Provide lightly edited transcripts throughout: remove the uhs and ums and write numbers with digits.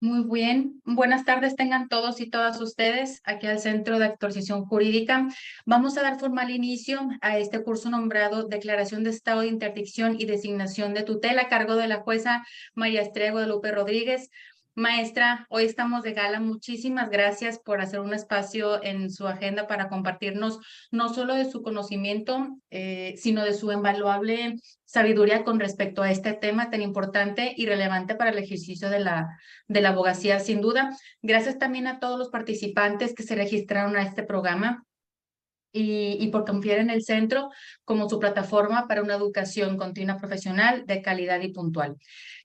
Muy bien, buenas tardes tengan todos y todas ustedes aquí al Centro de Actualización Jurídica. Vamos a dar formal inicio a este curso nombrado Declaración de Estado de Interdicción y Designación de Tutela a cargo de la jueza María Estrella Guadalupe Rodríguez. Maestra, hoy estamos de gala. Muchísimas gracias por hacer un espacio en su agenda para compartirnos no solo de su conocimiento, sino de su invaluable sabiduría con respecto a este tema tan importante y relevante para el ejercicio de la abogacía, sin duda. Gracias también a todos los participantes que se registraron a este programa y por confiar en el centro como su plataforma para una educación continua profesional de calidad y puntual.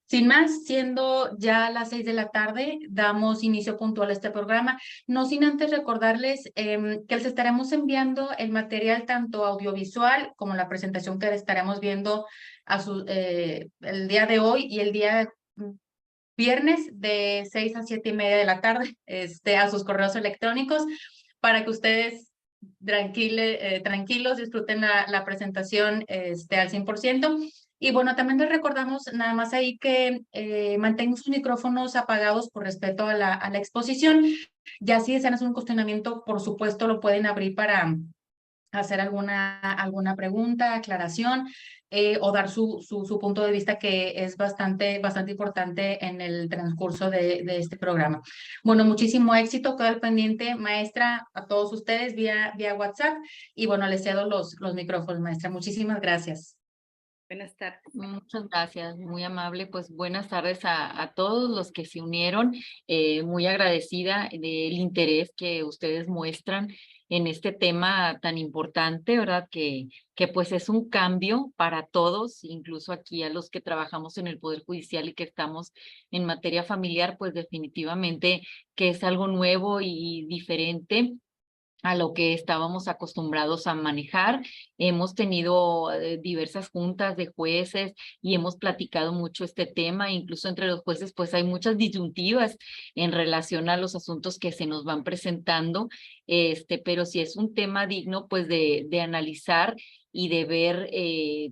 Sin más, siendo ya las 6 de la tarde, damos inicio puntual a este programa, no sin antes recordarles que les estaremos enviando el material tanto audiovisual como la presentación que les estaremos viendo el día de hoy y el día viernes de 6 a 7:30 de la tarde, a sus correos electrónicos para que ustedes tranquilos disfruten la presentación al 100%. Y bueno, también les recordamos nada más ahí que mantengan sus micrófonos apagados por respeto a la exposición. Ya si desean hacer un cuestionamiento, por supuesto, lo pueden abrir para hacer alguna pregunta, aclaración, o dar su punto de vista, que es bastante importante en el transcurso de este programa. Bueno, muchísimo éxito, queda al pendiente, maestra, a todos ustedes vía WhatsApp, y bueno, les cedo los micrófonos, maestra. Muchísimas gracias. Buenas tardes. Muchas gracias, muy amable. Pues buenas tardes a todos los que se unieron. Muy agradecida del interés que ustedes muestran en este tema tan importante, ¿verdad? Que pues es un cambio para todos, incluso aquí a los que trabajamos en el Poder Judicial y que estamos en materia familiar, pues definitivamente que es algo nuevo y diferente a lo que estábamos acostumbrados a manejar. Hemos tenido diversas juntas de jueces y hemos platicado mucho este tema. Incluso entre los jueces, pues hay muchas disyuntivas en relación a los asuntos que se nos van presentando, pero sí es un tema digno, pues, de analizar y de ver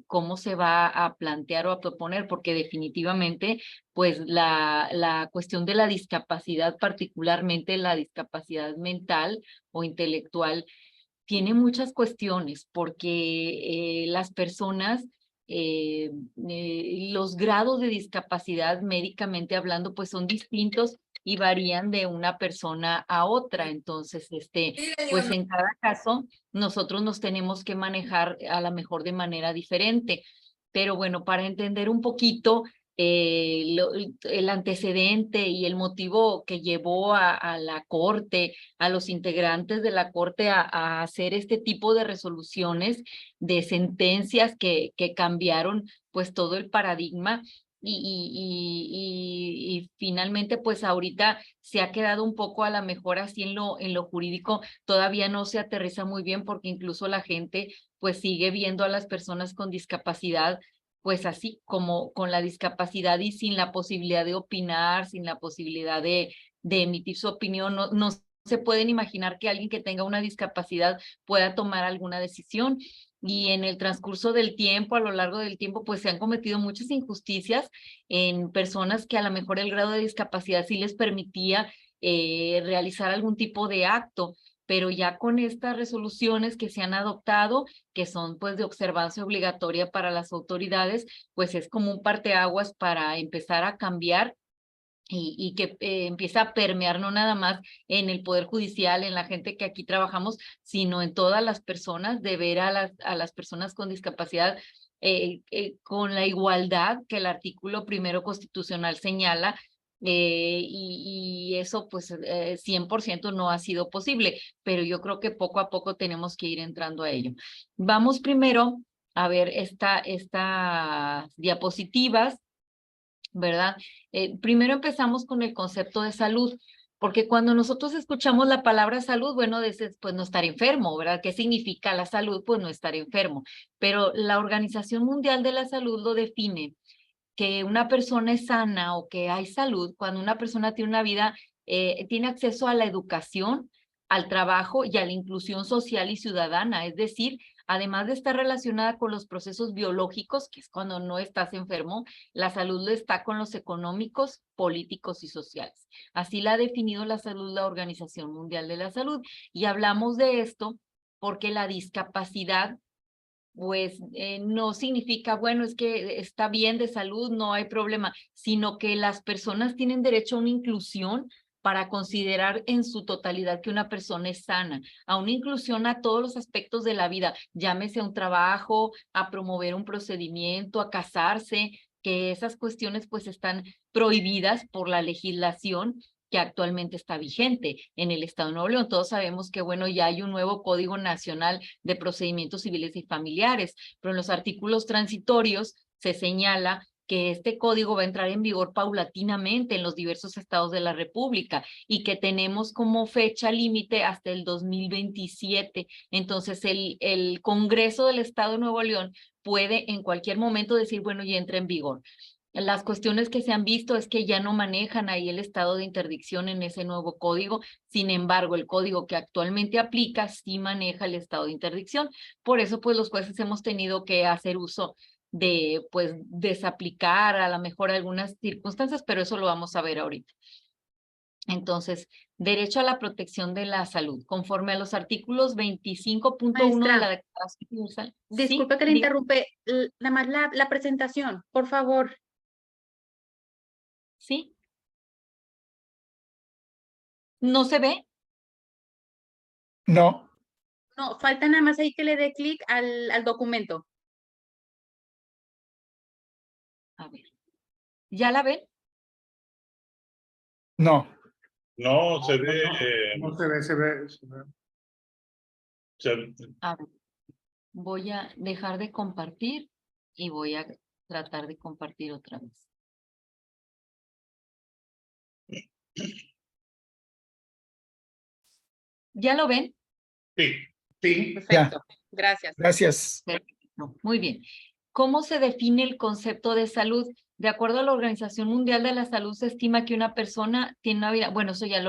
cómo se va a plantear o a proponer, porque definitivamente, pues, la cuestión de la discapacidad, particularmente la discapacidad mental o intelectual, tiene muchas cuestiones, porque las personas, los grados de discapacidad médicamente hablando, pues son distintos y varían de una persona a otra. Entonces, pues en cada caso, nosotros nos tenemos que manejar a lo mejor de manera diferente. Pero bueno, para entender un poquito el antecedente y el motivo que llevó a la Corte, a los integrantes de la Corte a hacer este tipo de resoluciones, de sentencias que cambiaron pues todo el paradigma. Y finalmente, pues ahorita se ha quedado un poco a la mejor así en lo jurídico, todavía no se aterriza muy bien porque incluso la gente pues sigue viendo a las personas con discapacidad pues así como con la discapacidad y sin la posibilidad de opinar, sin la posibilidad de emitir su opinión. No se pueden imaginar que alguien que tenga una discapacidad pueda tomar alguna decisión. Y en el transcurso del tiempo, a lo largo del tiempo, pues se han cometido muchas injusticias en personas que a lo mejor el grado de discapacidad sí les permitía realizar algún tipo de acto, pero ya con estas resoluciones que se han adoptado, que son pues de observancia obligatoria para las autoridades, pues es como un parteaguas para empezar a cambiar y que empieza a permear no nada más en el Poder Judicial, en la gente que aquí trabajamos, sino en todas las personas, de ver a las personas con discapacidad con la igualdad que el artículo primero constitucional señala, y eso pues 100% no ha sido posible, pero yo creo que poco a poco tenemos que ir entrando a ello. Vamos primero a ver estas diapositivas, ¿verdad? Primero empezamos con el concepto de salud, porque cuando nosotros escuchamos la palabra salud, bueno, dices, pues no estar enfermo, ¿verdad? ¿Qué significa la salud? Pues no estar enfermo. Pero la Organización Mundial de la Salud lo define, que una persona es sana o que hay salud cuando una persona tiene una vida, tiene acceso a la educación, al trabajo y a la inclusión social y ciudadana, es decir, además de estar relacionada con los procesos biológicos, que es cuando no estás enfermo, la salud lo está con los económicos, políticos y sociales. Así la ha definido la salud la Organización Mundial de la Salud. Y hablamos de esto porque la discapacidad pues no significa, bueno, es que está bien de salud, no hay problema, sino que las personas tienen derecho a una inclusión para considerar en su totalidad que una persona es sana, a una inclusión a todos los aspectos de la vida, llámese a un trabajo, a promover un procedimiento, a casarse, que esas cuestiones pues están prohibidas por la legislación que actualmente está vigente en el Estado de Nuevo León. Todos sabemos que, bueno, ya hay un nuevo Código Nacional de Procedimientos Civiles y Familiares, pero en los artículos transitorios se señala que este código va a entrar en vigor paulatinamente en los diversos estados de la República y que tenemos como fecha límite hasta el 2027. Entonces, el Congreso del Estado de Nuevo León puede en cualquier momento decir, bueno, ya entra en vigor. Las cuestiones que se han visto es que ya no manejan ahí el estado de interdicción en ese nuevo código. Sin embargo, el código que actualmente aplica sí maneja el estado de interdicción. Por eso, pues, los jueces hemos tenido que hacer uso de, pues, desaplicar a lo mejor algunas circunstancias, pero eso lo vamos a ver ahorita. Entonces, derecho a la protección de la salud, conforme a los artículos 25.1 de la Maestra, Declaración Universal. disculpe Sí, que le interrumpe, nada más la presentación, por favor. sí, no se ve. No, No, falta nada más ahí que le dé clic al documento. A ver, ¿ya la ven? no. No, se ve. No se ve, se ve. A ver, voy a dejar de compartir y voy a tratar de compartir otra vez. ¿Ya lo ven? Sí. Sí, Perfecto, gracias. gracias. Perfecto, muy bien. ¿Cómo se define el concepto de salud? De acuerdo a la Organización Mundial de la Salud, se estima que una persona tiene una vida, bueno, eso ya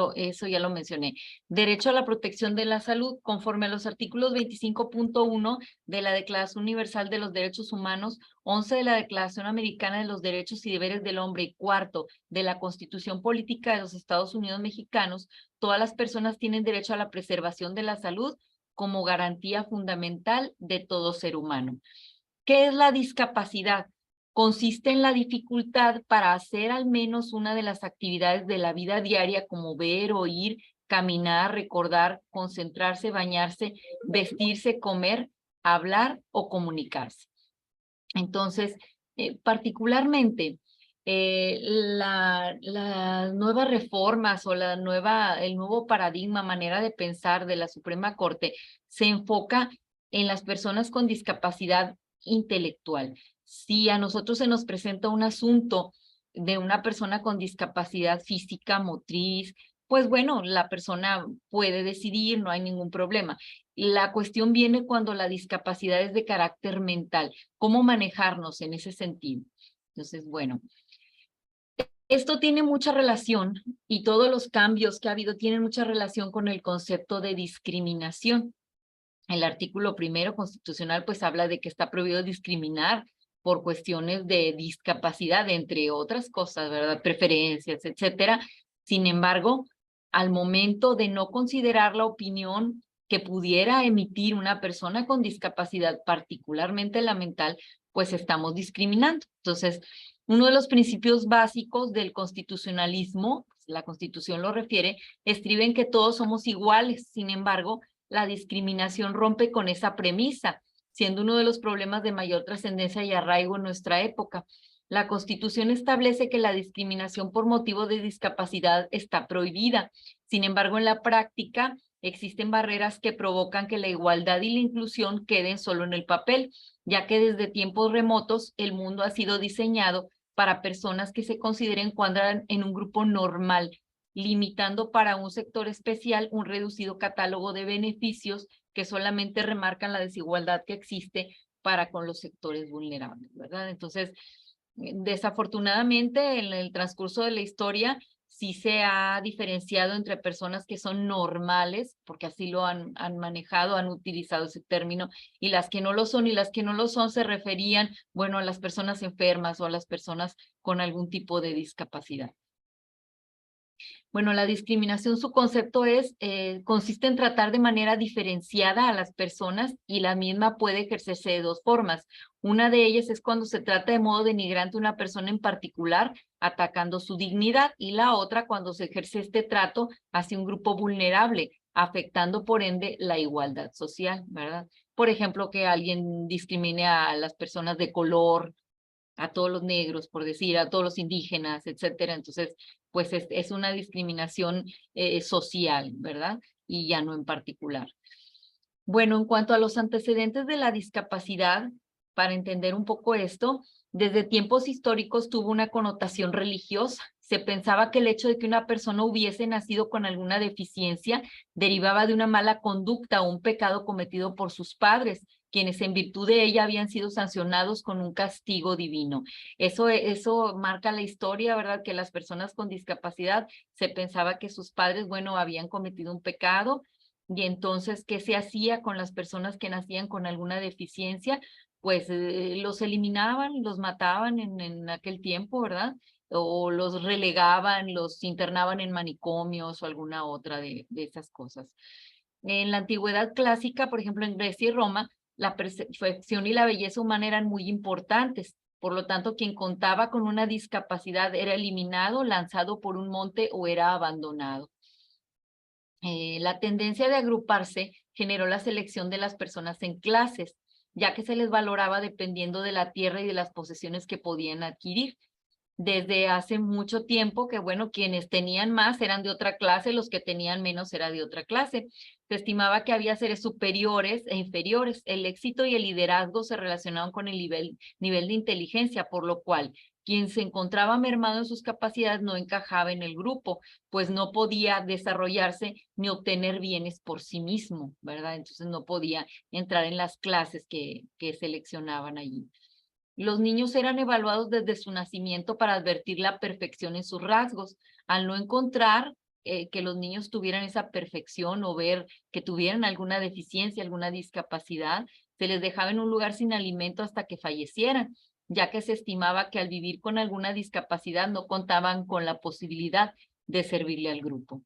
lo mencioné. Derecho a la protección de la salud, conforme a los artículos 25.1 de la Declaración Universal de los Derechos Humanos, 11 de la Declaración Americana de los Derechos y Deberes del Hombre y 4 de la Constitución Política de los Estados Unidos Mexicanos, todas las personas tienen derecho a la preservación de la salud como garantía fundamental de todo ser humano. ¿Qué es la discapacidad? Consiste en la dificultad para hacer al menos una de las actividades de la vida diaria, como ver, oír, caminar, recordar, concentrarse, bañarse, vestirse, comer, hablar o comunicarse. Entonces, particularmente, las nuevas reformas o el nuevo paradigma, manera de pensar de la Suprema Corte se enfoca en las personas con discapacidad intelectual. Si a nosotros se nos presenta un asunto de una persona con discapacidad física, motriz, pues bueno, la persona puede decidir, no hay ningún problema. La cuestión viene cuando la discapacidad es de carácter mental. ¿Cómo manejarnos en ese sentido? Entonces, bueno, esto tiene mucha relación y todos los cambios que ha habido tienen mucha relación con el concepto de discriminación. El artículo 1 constitucional pues habla de que está prohibido discriminar por cuestiones de discapacidad, entre otras cosas, ¿verdad? Preferencias, etcétera. Sin embargo, al momento de no considerar la opinión que pudiera emitir una persona con discapacidad, particularmente la mental, pues estamos discriminando. Entonces, uno de los principios básicos del constitucionalismo, la Constitución lo refiere, estriba en que todos somos iguales. Sin embargo, la discriminación rompe con esa premisa, siendo uno de los problemas de mayor trascendencia y arraigo en nuestra época. La Constitución establece que la discriminación por motivo de discapacidad está prohibida. Sin embargo, en la práctica existen barreras que provocan que la igualdad y la inclusión queden solo en el papel, ya que desde tiempos remotos el mundo ha sido diseñado para personas que se consideren cuadran en un grupo normal, limitando para un sector especial un reducido catálogo de beneficios que solamente remarcan la desigualdad que existe para con los sectores vulnerables, ¿verdad? Entonces, desafortunadamente, en el transcurso de la historia sí se ha diferenciado entre personas que son normales, porque así lo han manejado, han utilizado ese término, y las que no lo son, y las que no lo son se referían, bueno, a las personas enfermas o a las personas con algún tipo de discapacidad. Bueno, la discriminación, su concepto consiste en tratar de manera diferenciada a las personas, y la misma puede ejercerse de dos formas. Una de ellas es cuando se trata de modo denigrante a una persona en particular, atacando su dignidad, y la otra cuando se ejerce este trato hacia un grupo vulnerable, afectando por ende la igualdad social, ¿verdad? Por ejemplo, que alguien discrimine a las personas de color, a todos los negros, por decir, a todos los indígenas, etcétera. Entonces, pues es una discriminación social, ¿verdad? Y ya no en particular. Bueno, en cuanto a los antecedentes de la discapacidad, para entender un poco esto, desde tiempos históricos tuvo una connotación religiosa. Se pensaba que el hecho de que una persona hubiese nacido con alguna deficiencia derivaba de una mala conducta o un pecado cometido por sus padres, quienes en virtud de ella habían sido sancionados con un castigo divino. Eso marca la historia, ¿verdad? Que las personas con discapacidad se pensaba que sus padres, bueno, habían cometido un pecado. Y entonces, ¿qué se hacía con las personas que nacían con alguna deficiencia? Pues los eliminaban, los mataban en aquel tiempo, ¿verdad? O los relegaban, los internaban en manicomios o alguna otra de esas cosas. En la antigüedad clásica, por ejemplo, en Grecia y Roma, la perfección y la belleza humana eran muy importantes. Por lo tanto, quien contaba con una discapacidad era eliminado, lanzado por un monte o era abandonado. La tendencia de agruparse generó la selección de las personas en clases, ya que se les valoraba dependiendo de la tierra y de las posesiones que podían adquirir. Desde hace mucho tiempo que, bueno, quienes tenían más eran de otra clase, los que tenían menos era de otra clase. Se estimaba que había seres superiores e inferiores. El éxito y el liderazgo se relacionaban con el nivel de inteligencia, por lo cual quien se encontraba mermado en sus capacidades no encajaba en el grupo, pues no podía desarrollarse ni obtener bienes por sí mismo, ¿verdad? Entonces no podía entrar en las clases que seleccionaban allí. Los niños eran evaluados desde su nacimiento para advertir la perfección en sus rasgos. Al no encontrar que los niños tuvieran esa perfección o ver que tuvieran alguna deficiencia, alguna discapacidad, se les dejaba en un lugar sin alimento hasta que fallecieran, ya que se estimaba que al vivir con alguna discapacidad no contaban con la posibilidad de servirle al grupo.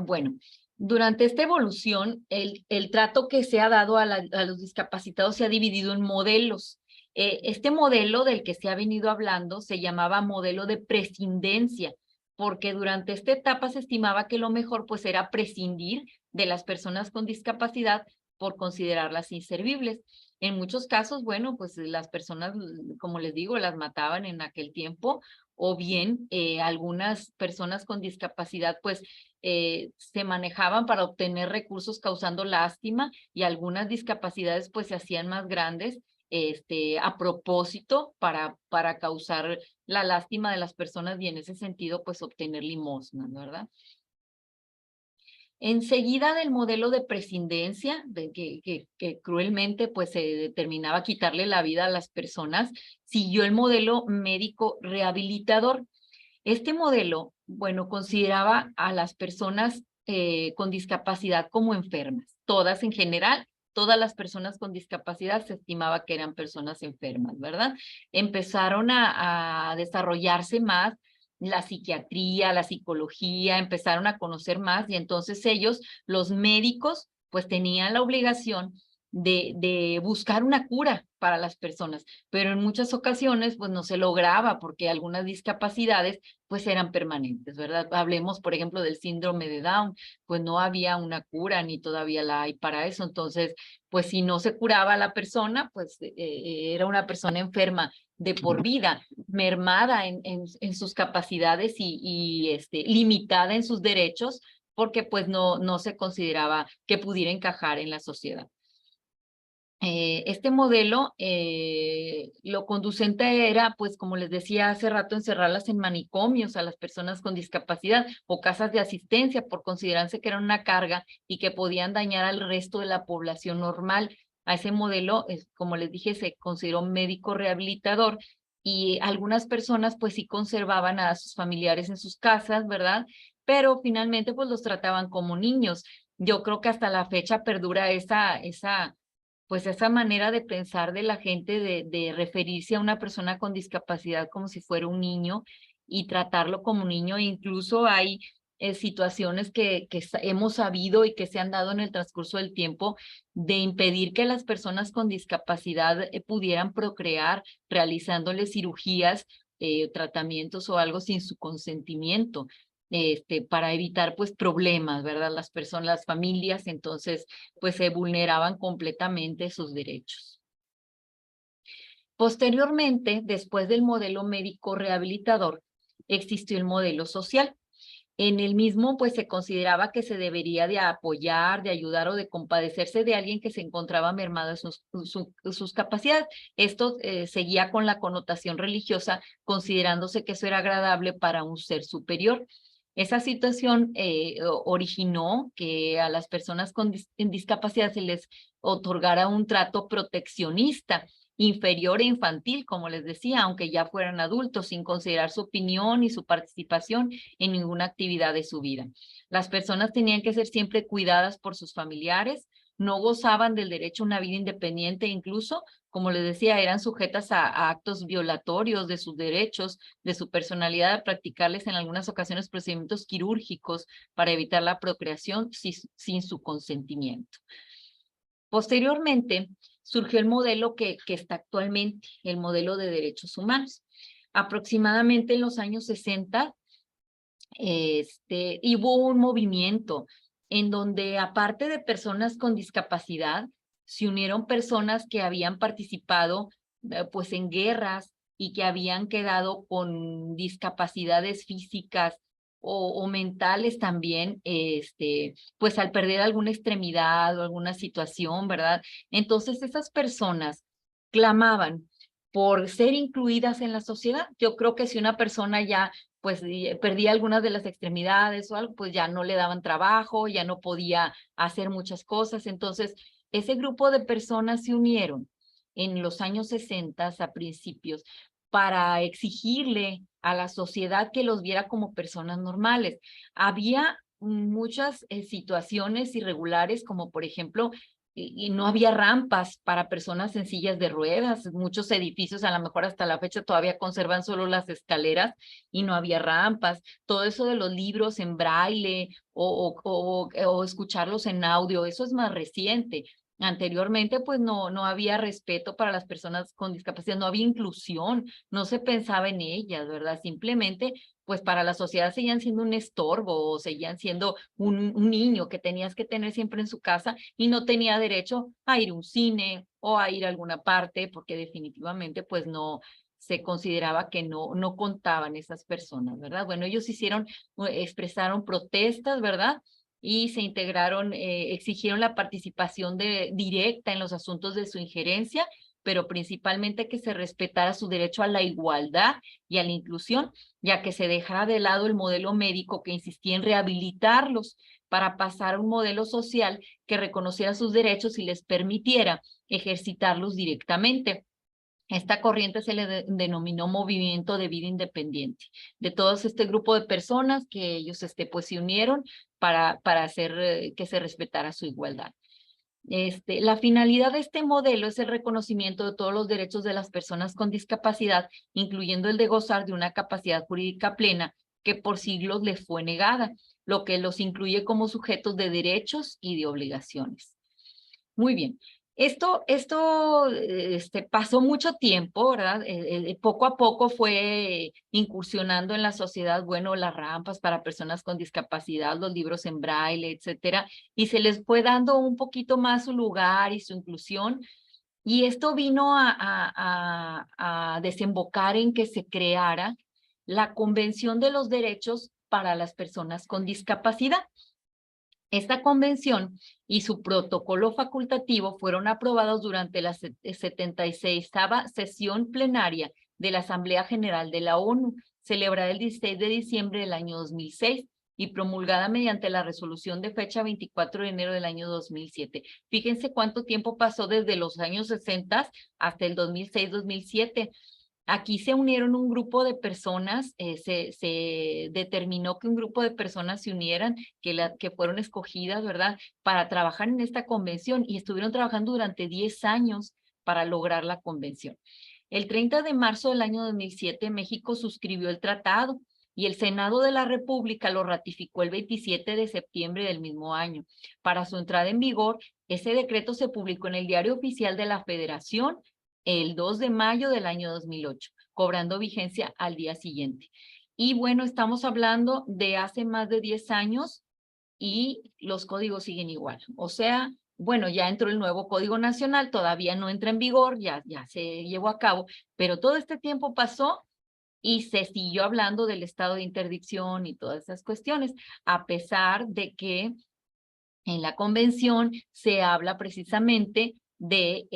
Bueno, durante esta evolución, el trato que se ha dado a los discapacitados se ha dividido en modelos. Este modelo del que se ha venido hablando se llamaba modelo de prescindencia, porque durante esta etapa se estimaba que lo mejor pues era prescindir de las personas con discapacidad por considerarlas inservibles. En muchos casos, bueno, pues las personas, como les digo, las mataban en aquel tiempo, o bien algunas personas con discapacidad pues se manejaban para obtener recursos causando lástima, y algunas discapacidades pues se hacían más grandes a propósito para causar la lástima de las personas, y en ese sentido pues obtener limosnas, ¿verdad? Enseguida del modelo de prescindencia, que cruelmente pues se determinaba quitarle la vida a las personas, siguió el modelo médico rehabilitador. Este modelo, bueno, consideraba a las personas con discapacidad como enfermas, todas en general. Todas las personas con discapacidad se estimaba que eran personas enfermas, ¿verdad? Empezaron a desarrollarse más la psiquiatría, la psicología, empezaron a conocer más, y entonces ellos, los médicos, pues tenían la obligación de buscar una cura para las personas, pero en muchas ocasiones pues no se lograba porque algunas discapacidades pues eran permanentes, ¿verdad? Hablemos, por ejemplo, del síndrome de Down, pues no había una cura ni todavía la hay para eso. Entonces, pues si no se curaba a la persona, pues era una persona enferma de por vida, mermada en sus capacidades y limitada en sus derechos, porque pues no se consideraba que pudiera encajar en la sociedad. Este modelo, lo conducente era, pues como les decía hace rato, encerrarlas en manicomios a las personas con discapacidad o casas de asistencia, por considerarse que eran una carga y que podían dañar al resto de la población normal. A ese modelo, como les dije, se consideró médico rehabilitador, y algunas personas pues sí conservaban a sus familiares en sus casas, ¿verdad? Pero finalmente pues los trataban como niños. Yo creo que hasta la fecha perdura pues esa manera de pensar de la gente de referirse a una persona con discapacidad como si fuera un niño y tratarlo como un niño. Incluso hay situaciones que hemos sabido y que se han dado en el transcurso del tiempo de impedir que las personas con discapacidad pudieran procrear realizándoles cirugías, tratamientos o algo sin su consentimiento. Para evitar pues problemas, ¿verdad? Las personas, las familias, entonces pues se vulneraban completamente sus derechos. Posteriormente, después del modelo médico rehabilitador, existió el modelo social. En el mismo, pues se consideraba que se debería de apoyar, de ayudar o de compadecerse de alguien que se encontraba mermado en sus capacidades. Esto seguía con la connotación religiosa, considerándose que eso era agradable para un ser superior. Esa situación originó que a las personas con discapacidad se les otorgara un trato proteccionista, inferior e infantil, como les decía, aunque ya fueran adultos, sin considerar su opinión y su participación en ninguna actividad de su vida. Las personas tenían que ser siempre cuidadas por sus familiares, no gozaban del derecho a una vida independiente, incluso, como les decía, eran sujetas a actos violatorios de sus derechos, de su personalidad, a practicarles en algunas ocasiones procedimientos quirúrgicos para evitar la procreación sin su consentimiento. Posteriormente, surgió el modelo que está actualmente, el modelo de derechos humanos. Aproximadamente en los años 60, hubo un movimiento en donde, aparte de personas con discapacidad, se unieron personas que habían participado pues en guerras y que habían quedado con discapacidades físicas o mentales también, pues al perder alguna extremidad o alguna situación, ¿verdad? Entonces esas personas clamaban por ser incluidas en la sociedad. Yo creo que si una persona ya pues perdía algunas de las extremidades o algo, pues ya no le daban trabajo, ya no podía hacer muchas cosas. Entonces, ese grupo de personas se unieron en los años 60 a principios para exigirle a la sociedad que los viera como personas normales. Había muchas situaciones irregulares, como por ejemplo, y no había rampas para personas en sillas de ruedas. Muchos edificios, a lo mejor hasta la fecha, todavía conservan solo las escaleras y no había rampas. Todo eso de los libros en braille o escucharlos en audio, eso es más reciente. Anteriormente, pues no había respeto para las personas con discapacidad, no había inclusión, no se pensaba en ellas, ¿verdad? Simplemente, pues para la sociedad seguían siendo un estorbo o seguían siendo un niño que tenías que tener siempre en su casa y no tenía derecho a ir a un cine o a ir a alguna parte porque definitivamente, pues no se consideraba que no contaban esas personas, ¿verdad? Bueno, ellos expresaron protestas, ¿verdad? Y se integraron, exigieron la participación directa en los asuntos de su injerencia, pero principalmente que se respetara su derecho a la igualdad y a la inclusión, ya que se dejara de lado el modelo médico que insistía en rehabilitarlos para pasar a un modelo social que reconociera sus derechos y les permitiera ejercitarlos directamente. Esta corriente se le denominó movimiento de vida independiente. De todos este grupo de personas que ellos pues se unieron para hacer que se respetara su igualdad. La finalidad de este modelo es el reconocimiento de todos los derechos de las personas con discapacidad, incluyendo el de gozar de una capacidad jurídica plena que por siglos les fue negada, lo que los incluye como sujetos de derechos y de obligaciones. Muy bien. Esto pasó mucho tiempo, ¿verdad? Poco a poco fue incursionando en la sociedad, bueno, las rampas para personas con discapacidad, los libros en braille, etcétera, y se les fue dando un poquito más su lugar y su inclusión, y esto vino a desembocar en que se creara la Convención de los Derechos para las Personas con Discapacidad. Esta convención y su protocolo facultativo fueron aprobados durante la 76ª sesión plenaria de la Asamblea General de la ONU, celebrada el 16 de diciembre del año 2006 y promulgada mediante la resolución de fecha 24 de enero del año 2007. Fíjense cuánto tiempo pasó desde los años 60 hasta el 2006-2007. Aquí se unieron un grupo de personas, se determinó que un grupo de personas se unieran, que fueron escogidas, ¿verdad?, para trabajar en esta convención y estuvieron trabajando durante 10 años para lograr la convención. El 30 de marzo del año 2007, México suscribió el tratado y el Senado de la República lo ratificó el 27 de septiembre del mismo año. Para su entrada en vigor, ese decreto se publicó en el Diario Oficial de la Federación el 2 de mayo del año 2008, cobrando vigencia al día siguiente. Y bueno, estamos hablando de hace más de 10 años y los códigos siguen igual. O sea, bueno, ya entró el nuevo Código Nacional, todavía no entra en vigor, ya se llevó a cabo, pero todo este tiempo pasó y se siguió hablando del estado de interdicción y todas esas cuestiones, a pesar de que en la convención se habla precisamente de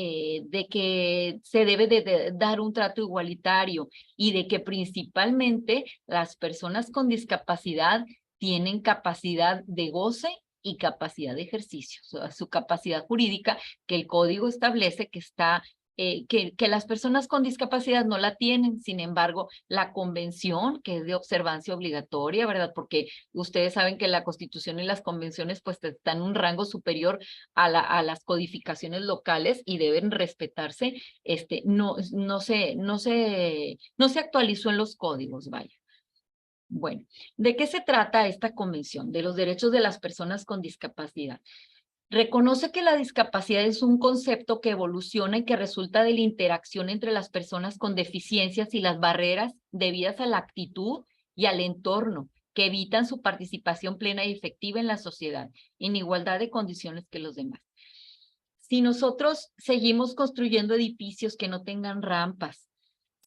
que se debe de dar un trato igualitario y de que principalmente las personas con discapacidad tienen capacidad de goce y capacidad de ejercicio, o sea, su capacidad jurídica que el código establece que está que las personas con discapacidad no la tienen. Sin embargo, la convención, que es de observancia obligatoria, ¿verdad? Porque ustedes saben que la Constitución y las convenciones pues están en un rango superior a las codificaciones locales y deben respetarse, no se actualizó en los códigos, vaya. Bueno, ¿de qué se trata esta convención? De los derechos de las personas con discapacidad. Reconoce que la discapacidad es un concepto que evoluciona y que resulta de la interacción entre las personas con deficiencias y las barreras debidas a la actitud y al entorno que evitan su participación plena y efectiva en la sociedad, en igualdad de condiciones que los demás. Si nosotros seguimos construyendo edificios que no tengan rampas,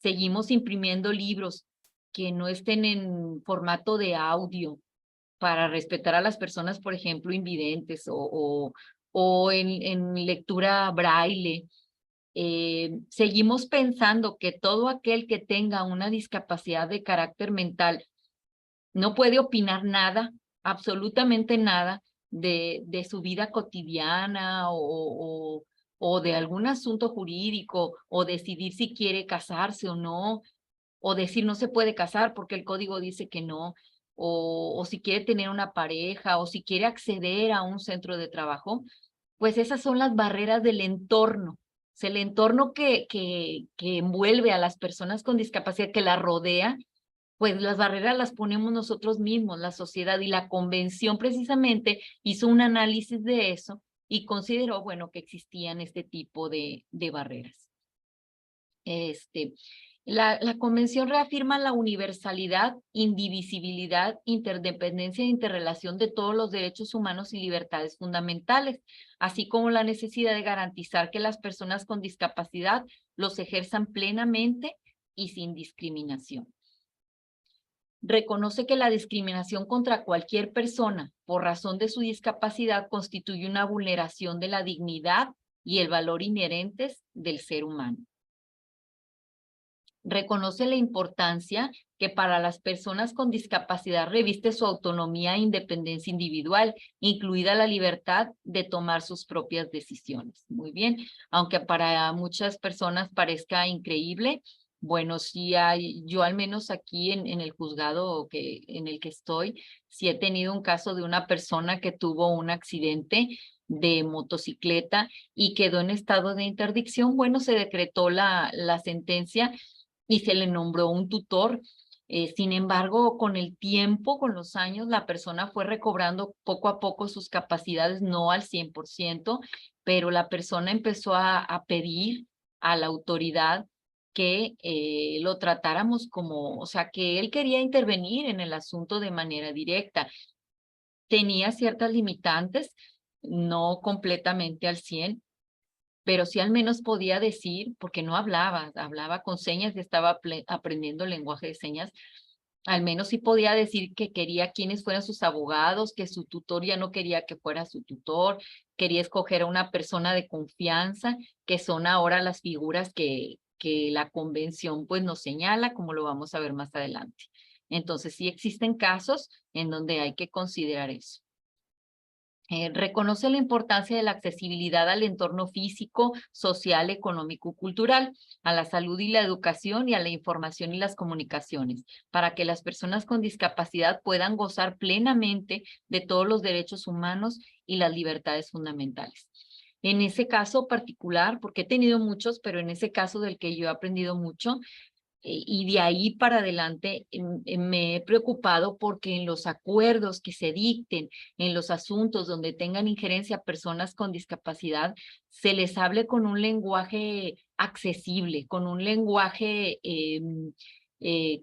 seguimos imprimiendo libros que no estén en formato de audio, para respetar a las personas, por ejemplo, invidentes o en lectura braille. Seguimos pensando que todo aquel que tenga una discapacidad de carácter mental no puede opinar nada, absolutamente nada, de su vida cotidiana o de algún asunto jurídico, o decidir si quiere casarse o no, o decir no se puede casar porque el código dice que no, o si quiere tener una pareja, o si quiere acceder a un centro de trabajo, pues esas son las barreras del entorno. Es el entorno que envuelve a las personas con discapacidad, que la rodea, pues las barreras las ponemos nosotros mismos, la sociedad, y la convención precisamente hizo un análisis de eso y consideró, bueno, que existían este tipo de barreras. La convención reafirma la universalidad, indivisibilidad, interdependencia e interrelación de todos los derechos humanos y libertades fundamentales, así como la necesidad de garantizar que las personas con discapacidad los ejerzan plenamente y sin discriminación. Reconoce que la discriminación contra cualquier persona por razón de su discapacidad constituye una vulneración de la dignidad y el valor inherentes del ser humano. Reconoce la importancia que para las personas con discapacidad reviste su autonomía e independencia individual, incluida la libertad de tomar sus propias decisiones. Muy bien, aunque para muchas personas parezca increíble, bueno, sí hay, yo al menos aquí en el juzgado en el que estoy, sí he tenido un caso de una persona que tuvo un accidente de motocicleta y quedó en estado de interdicción. Bueno, se decretó la sentencia y se le nombró un tutor. Sin embargo, con el tiempo, con los años, la persona fue recobrando poco a poco sus capacidades, no al 100%, pero la persona empezó a pedir a la autoridad que lo tratáramos como, o sea, que él quería intervenir en el asunto de manera directa. Tenía ciertas limitantes, no completamente al 100%, pero sí al menos podía decir, porque no hablaba, hablaba con señas y estaba aprendiendo lenguaje de señas, al menos sí podía decir que quería quiénes fueran sus abogados, que su tutor ya no quería que fuera su tutor, quería escoger a una persona de confianza, que son ahora las figuras que la convención pues nos señala, como lo vamos a ver más adelante. Entonces sí existen casos en donde hay que considerar eso. Reconoce la importancia de la accesibilidad al entorno físico, social, económico y cultural, a la salud y la educación y a la información y las comunicaciones, para que las personas con discapacidad puedan gozar plenamente de todos los derechos humanos y las libertades fundamentales. En ese caso particular, porque he tenido muchos, pero en ese caso del que yo he aprendido mucho, y de ahí para adelante me he preocupado porque en los acuerdos que se dicten, en los asuntos donde tengan injerencia personas con discapacidad, se les hable con un lenguaje accesible, con un lenguaje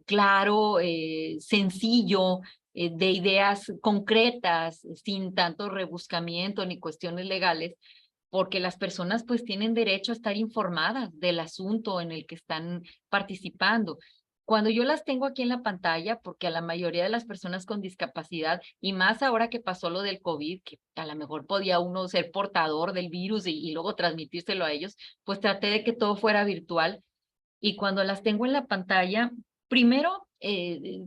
claro, sencillo, de ideas concretas, sin tanto rebuscamiento ni cuestiones legales, porque las personas pues tienen derecho a estar informadas del asunto en el que están participando. Cuando yo las tengo aquí en la pantalla, porque a la mayoría de las personas con discapacidad, y más ahora que pasó lo del COVID, que a lo mejor podía uno ser portador del virus y luego transmitírselo a ellos, pues traté de que todo fuera virtual. Y cuando las tengo en la pantalla, primero,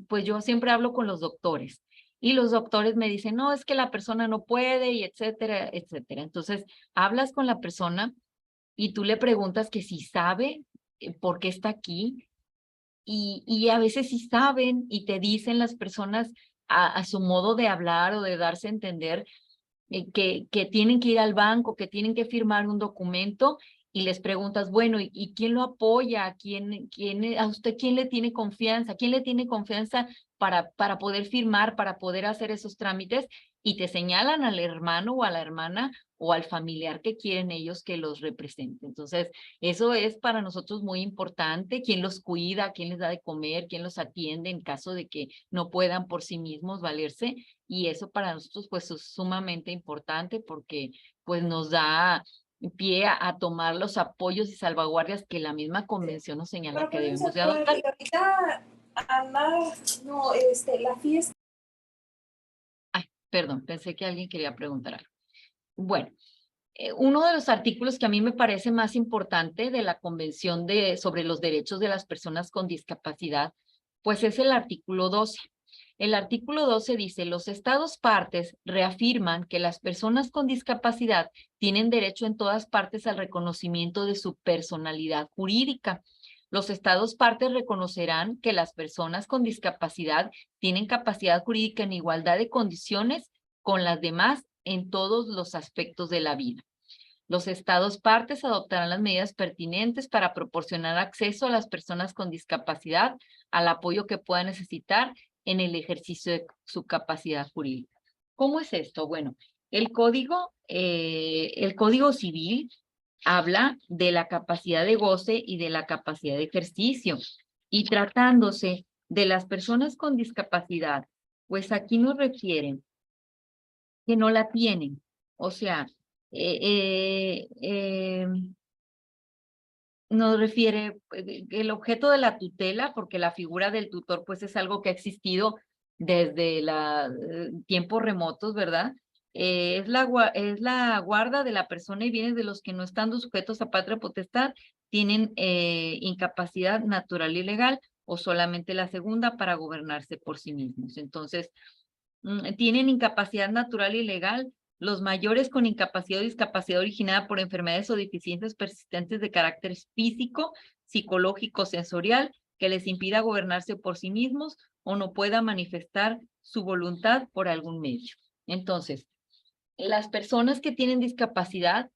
pues yo siempre hablo con los doctores. Y los doctores me dicen, no, es que la persona no puede y etcétera, etcétera. Entonces, hablas con la persona y tú le preguntas que si sabe por qué está aquí y a veces sí saben y te dicen las personas a su modo de hablar o de darse a entender que tienen que ir al banco, que tienen que firmar un documento y les preguntas, bueno, ¿y quién lo apoya? ¿A usted quién le tiene confianza? ¿Quién le tiene confianza para poder firmar, para poder hacer esos trámites? Y te señalan al hermano o a la hermana o al familiar que quieren ellos que los represente. Entonces, eso es para nosotros muy importante. ¿Quién los cuida? ¿Quién les da de comer? ¿Quién los atiende en caso de que no puedan por sí mismos valerse? Y eso para nosotros pues es sumamente importante porque pues nos da pie a tomar los apoyos y salvaguardias que la misma convención nos señala que debemos de adoptar. Y ahorita, Ana, no, la fiesta. Ay, perdón, pensé que alguien quería preguntar algo. Bueno, uno de los artículos que a mí me parece más importante de la Convención sobre los Derechos de las Personas con Discapacidad, pues es el artículo 12. El artículo 12 dice, los estados partes reafirman que las personas con discapacidad tienen derecho en todas partes al reconocimiento de su personalidad jurídica. Los estados partes reconocerán que las personas con discapacidad tienen capacidad jurídica en igualdad de condiciones con las demás en todos los aspectos de la vida. Los estados partes adoptarán las medidas pertinentes para proporcionar acceso a las personas con discapacidad al apoyo que puedan necesitar en el ejercicio de su capacidad jurídica. ¿Cómo es esto? Bueno, el Código Civil habla de la capacidad de goce y de la capacidad de ejercicio. Y tratándose de las personas con discapacidad, pues aquí nos refieren que no la tienen. O sea, nos refiere el objeto de la tutela, porque la figura del tutor pues es algo que ha existido desde tiempos remotos, ¿verdad? Es la guarda de la persona y bienes de los que no estando sujetos a patria potestad tienen incapacidad natural y legal o solamente la segunda para gobernarse por sí mismos. Entonces, tienen incapacidad natural y legal los mayores con incapacidad o discapacidad originada por enfermedades o deficiencias persistentes de carácter físico, psicológico, sensorial, que les impida gobernarse por sí mismos o no pueda manifestar su voluntad por algún medio. Entonces, las personas que tienen discapacidad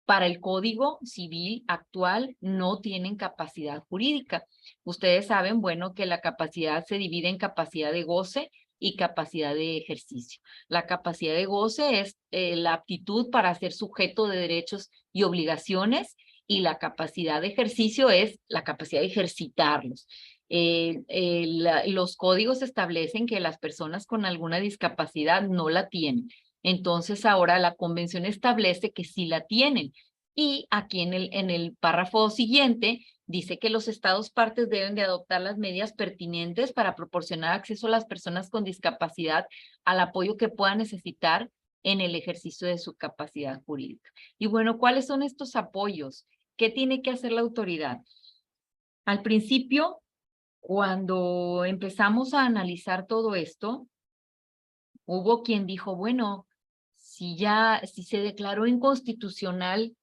para el Código Civil actual no tienen capacidad jurídica. Ustedes saben, bueno, que la capacidad se divide en capacidad de goce y capacidad de ejercicio. La capacidad de goce es la aptitud para ser sujeto de derechos y obligaciones, y la capacidad de ejercicio es la capacidad de ejercitarlos. Los códigos establecen que las personas con alguna discapacidad no la tienen. Entonces ahora la convención establece que sí la tienen. Y aquí en el párrafo siguiente dice que los estados partes deben de adoptar las medidas pertinentes para proporcionar acceso a las personas con discapacidad al apoyo que puedan necesitar en el ejercicio de su capacidad jurídica. Y bueno, ¿cuáles son estos apoyos? ¿Qué tiene que hacer la autoridad? Al principio, cuando empezamos a analizar todo esto, hubo quien dijo, bueno, si se declaró inconstitucional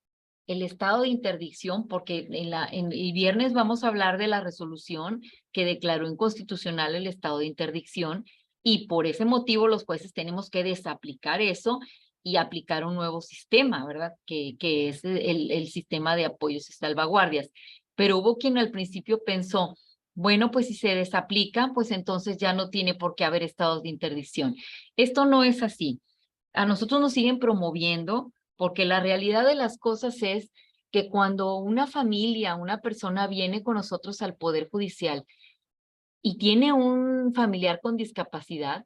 el estado de interdicción, porque en el viernes vamos a hablar de la resolución que declaró inconstitucional el estado de interdicción, y por ese motivo los jueces tenemos que desaplicar eso y aplicar un nuevo sistema, ¿verdad? Que es el sistema de apoyos y salvaguardias. Pero hubo quien al principio pensó, bueno, pues si se desaplica, pues entonces ya no tiene por qué haber estados de interdicción. Esto no es así. A nosotros nos siguen promoviendo, porque la realidad de las cosas es que cuando una familia, una persona viene con nosotros al Poder Judicial y tiene un familiar con discapacidad,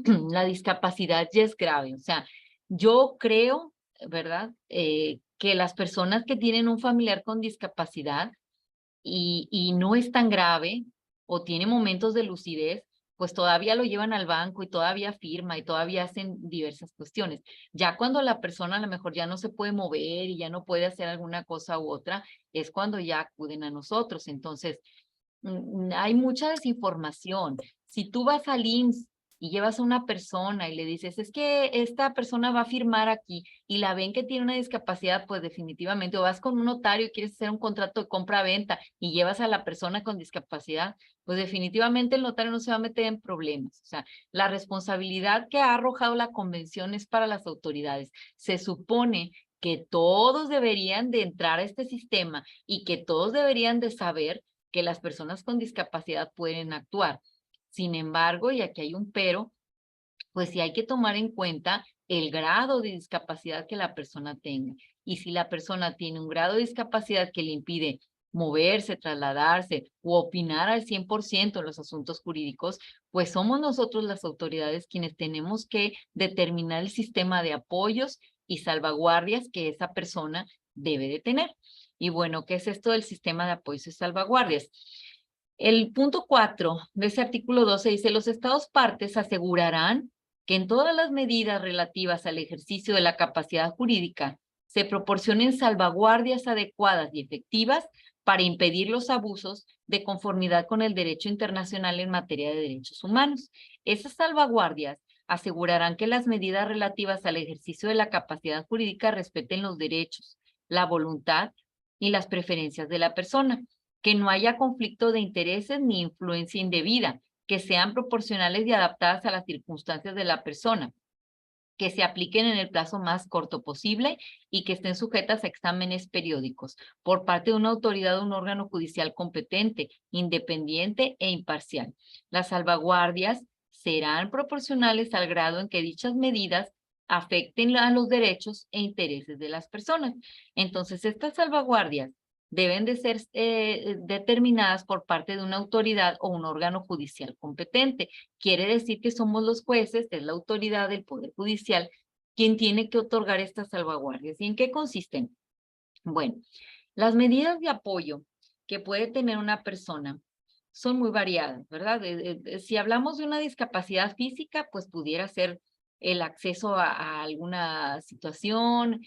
la discapacidad ya es grave. O sea, yo creo, ¿verdad? Que las personas que tienen un familiar con discapacidad y no es tan grave o tiene momentos de lucidez, pues todavía lo llevan al banco y todavía firma y todavía hacen diversas cuestiones. Ya cuando la persona a lo mejor ya no se puede mover y ya no puede hacer alguna cosa u otra, es cuando ya acuden a nosotros. Entonces, hay mucha desinformación. Si tú vas al IMSS y llevas a una persona y le dices, es que esta persona va a firmar aquí y la ven que tiene una discapacidad, pues definitivamente, o vas con un notario y quieres hacer un contrato de compra-venta y llevas a la persona con discapacidad, pues definitivamente el notario no se va a meter en problemas. O sea, la responsabilidad que ha arrojado la convención es para las autoridades. Se supone que todos deberían de entrar a este sistema y que todos deberían de saber que las personas con discapacidad pueden actuar. Sin embargo, y aquí hay un pero, pues sí hay que tomar en cuenta el grado de discapacidad que la persona tenga. Y si la persona tiene un grado de discapacidad que le impide moverse, trasladarse u opinar al 100% en los asuntos jurídicos, pues somos nosotros las autoridades quienes tenemos que determinar el sistema de apoyos y salvaguardias que esa persona debe de tener. Y bueno, ¿qué es esto del sistema de apoyos y salvaguardias? El punto 4 de ese artículo 12 dice, los estados partes asegurarán que en todas las medidas relativas al ejercicio de la capacidad jurídica se proporcionen salvaguardias adecuadas y efectivas para impedir los abusos de conformidad con el derecho internacional en materia de derechos humanos. Esas salvaguardias asegurarán que las medidas relativas al ejercicio de la capacidad jurídica respeten los derechos, la voluntad y las preferencias de la persona, que no haya conflicto de intereses ni influencia indebida, que sean proporcionales y adaptadas a las circunstancias de la persona, que se apliquen en el plazo más corto posible y que estén sujetas a exámenes periódicos por parte de una autoridad o un órgano judicial competente, independiente e imparcial. Las salvaguardias serán proporcionales al grado en que dichas medidas afecten a los derechos e intereses de las personas. Entonces, estas salvaguardias deben de ser determinadas por parte de una autoridad o un órgano judicial competente. Quiere decir que somos los jueces, es la autoridad del Poder Judicial, quien tiene que otorgar estas salvaguardias. ¿Y en qué consisten? Bueno, las medidas de apoyo que puede tener una persona son muy variadas, ¿verdad? Si hablamos de una discapacidad física, pues pudiera ser el acceso a alguna situación,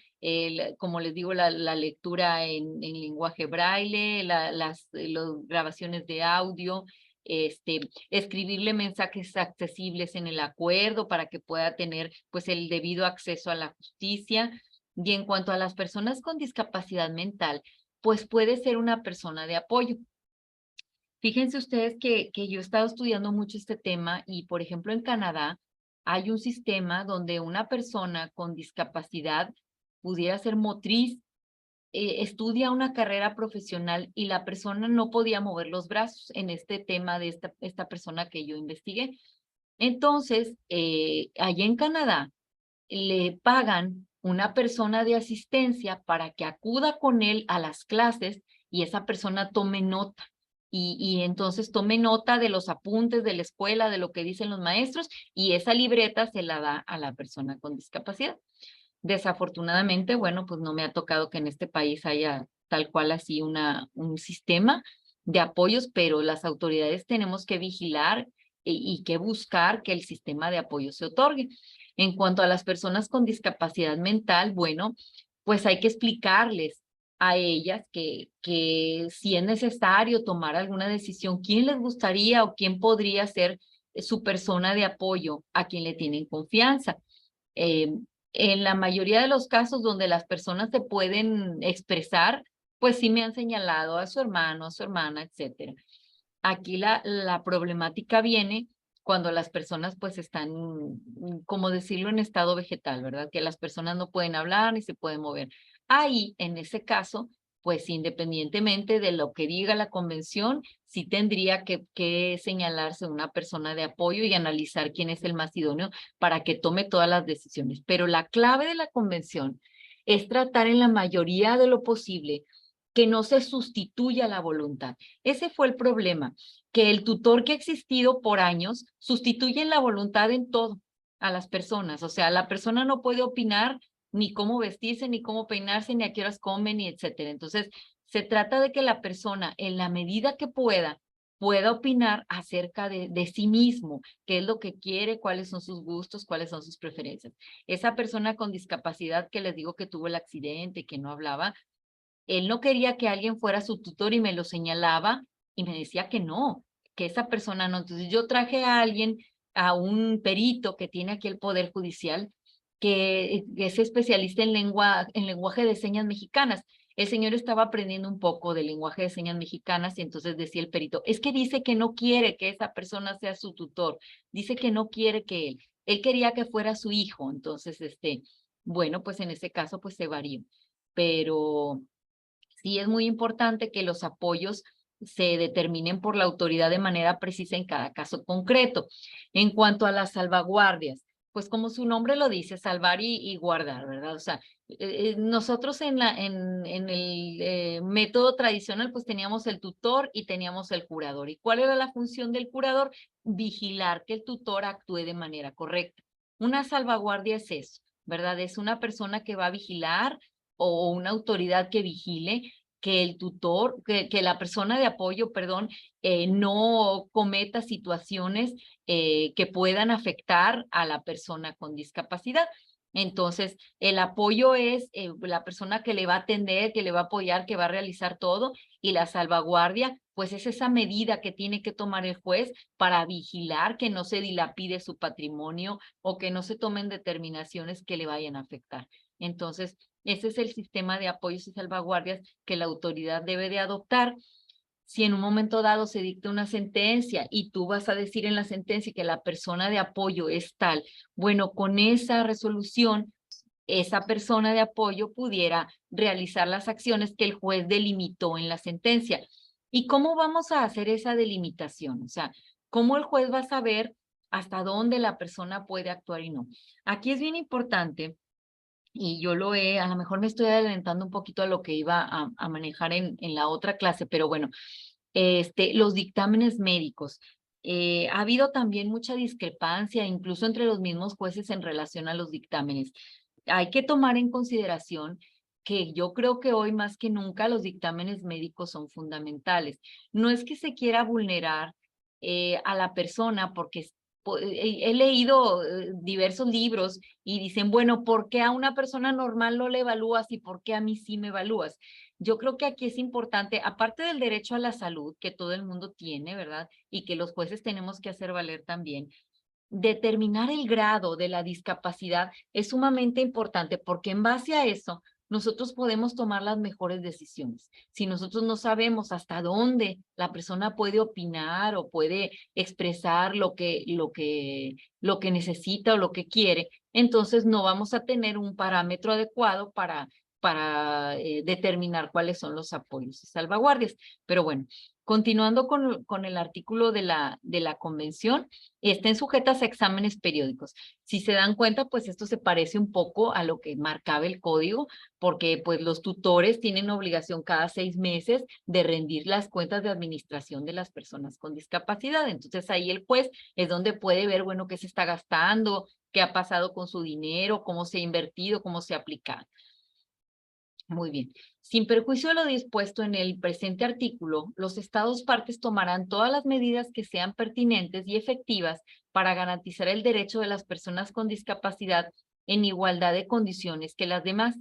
como les digo, la lectura en lenguaje braille, las grabaciones de audio, escribirle mensajes accesibles en el acuerdo para que pueda tener pues el debido acceso a la justicia. Y en cuanto a las personas con discapacidad mental, pues puede ser una persona de apoyo. Fíjense ustedes que yo he estado estudiando mucho este tema y, por ejemplo, en Canadá hay un sistema donde una persona con discapacidad pudiera ser motriz, estudia una carrera profesional y la persona no podía mover los brazos en este tema de esta persona que yo investigué. Entonces, allá en Canadá le pagan una persona de asistencia para que acuda con él a las clases y esa persona tome nota. Y entonces tome nota de los apuntes de la escuela, de lo que dicen los maestros, y esa libreta se la da a la persona con discapacidad. Desafortunadamente, bueno, pues no me ha tocado que en este país haya tal cual así un sistema de apoyos, pero las autoridades tenemos que vigilar y que buscar que el sistema de apoyo se otorgue. En cuanto a las personas con discapacidad mental, bueno, pues hay que explicarles a ellas que si es necesario tomar alguna decisión, quién les gustaría o quién podría ser su persona de apoyo a quien le tienen confianza. En la mayoría de los casos donde las personas se pueden expresar, pues sí me han señalado a su hermano, a su hermana, etcétera. Aquí la problemática viene cuando las personas pues están, como decirlo, en estado vegetal, ¿verdad? Que las personas no pueden hablar ni se pueden mover. Ahí, en ese caso, pues independientemente de lo que diga la convención, sí tendría que señalarse una persona de apoyo y analizar quién es el más idóneo para que tome todas las decisiones. Pero la clave de la convención es tratar en la mayoría de lo posible que no se sustituya la voluntad. Ese fue el problema, que el tutor que ha existido por años sustituye la voluntad en todo a las personas. O sea, la persona no puede opinar ni cómo vestirse, ni cómo peinarse, ni a qué horas comen, ni etcétera. Entonces, se trata de que la persona, en la medida que pueda opinar acerca de sí mismo, qué es lo que quiere, cuáles son sus gustos, cuáles son sus preferencias. Esa persona con discapacidad que les digo que tuvo el accidente, que no hablaba, él no quería que alguien fuera su tutor y me lo señalaba y me decía que no, que esa persona no. Entonces yo traje a alguien, a un perito que tiene aquí el Poder Judicial, que es especialista en lenguaje de señas mexicanas. El señor estaba aprendiendo un poco de lenguaje de señas mexicanas y entonces decía el perito, es que dice que no quiere que esa persona sea su tutor, dice que no quiere que él quería que fuera su hijo. Entonces, bueno, pues en ese caso pues se varió. Pero sí es muy importante que los apoyos se determinen por la autoridad de manera precisa en cada caso concreto. En cuanto a las salvaguardias, pues como su nombre lo dice, salvar y guardar, ¿verdad? O sea, nosotros en el método tradicional pues teníamos el tutor y teníamos el curador. ¿Y cuál era la función del curador? Vigilar que el tutor actúe de manera correcta. Una salvaguardia es eso, ¿verdad? Es una persona que va a vigilar o una autoridad que vigile que el tutor, que la persona de apoyo, perdón, no cometa situaciones que puedan afectar a la persona con discapacidad. Entonces, el apoyo es la persona que le va a atender, que le va a apoyar, que va a realizar todo, y la salvaguardia, pues es esa medida que tiene que tomar el juez para vigilar que no se dilapide su patrimonio o que no se tomen determinaciones que le vayan a afectar. Entonces, ese es el sistema de apoyos y salvaguardias que la autoridad debe de adoptar. Si en un momento dado se dicta una sentencia y tú vas a decir en la sentencia que la persona de apoyo es tal, bueno, con esa resolución, esa persona de apoyo pudiera realizar las acciones que el juez delimitó en la sentencia. ¿Y cómo vamos a hacer esa delimitación? O sea, ¿cómo el juez va a saber hasta dónde la persona puede actuar y no? Aquí es bien importante, y yo a lo mejor me estoy adelantando un poquito a lo que iba a manejar en la otra clase, pero bueno, los dictámenes médicos. Ha habido también mucha discrepancia, incluso entre los mismos jueces en relación a los dictámenes. Hay que tomar en consideración que yo creo que hoy más que nunca los dictámenes médicos son fundamentales. No es que se quiera vulnerar a la persona porque he leído diversos libros y dicen, bueno, ¿por qué a una persona normal no le evalúas y por qué a mí sí me evalúas? Yo creo que aquí es importante, aparte del derecho a la salud que todo el mundo tiene, ¿verdad? Y que los jueces tenemos que hacer valer también, determinar el grado de la discapacidad es sumamente importante porque en base a eso nosotros podemos tomar las mejores decisiones. Si nosotros no sabemos hasta dónde la persona puede opinar o puede expresar lo que necesita o lo que quiere, entonces no vamos a tener un parámetro adecuado para determinar cuáles son los apoyos y salvaguardias. Pero bueno, continuando con el artículo de la convención, estén sujetas a exámenes periódicos. Si se dan cuenta, pues esto se parece un poco a lo que marcaba el código, porque pues los tutores tienen obligación cada 6 meses de rendir las cuentas de administración de las personas con discapacidad. Entonces ahí el juez es donde puede ver, bueno, qué se está gastando, qué ha pasado con su dinero, cómo se ha invertido, cómo se ha aplicado. Muy bien. Sin perjuicio de lo dispuesto en el presente artículo, los estados partes tomarán todas las medidas que sean pertinentes y efectivas para garantizar el derecho de las personas con discapacidad en igualdad de condiciones que las demás,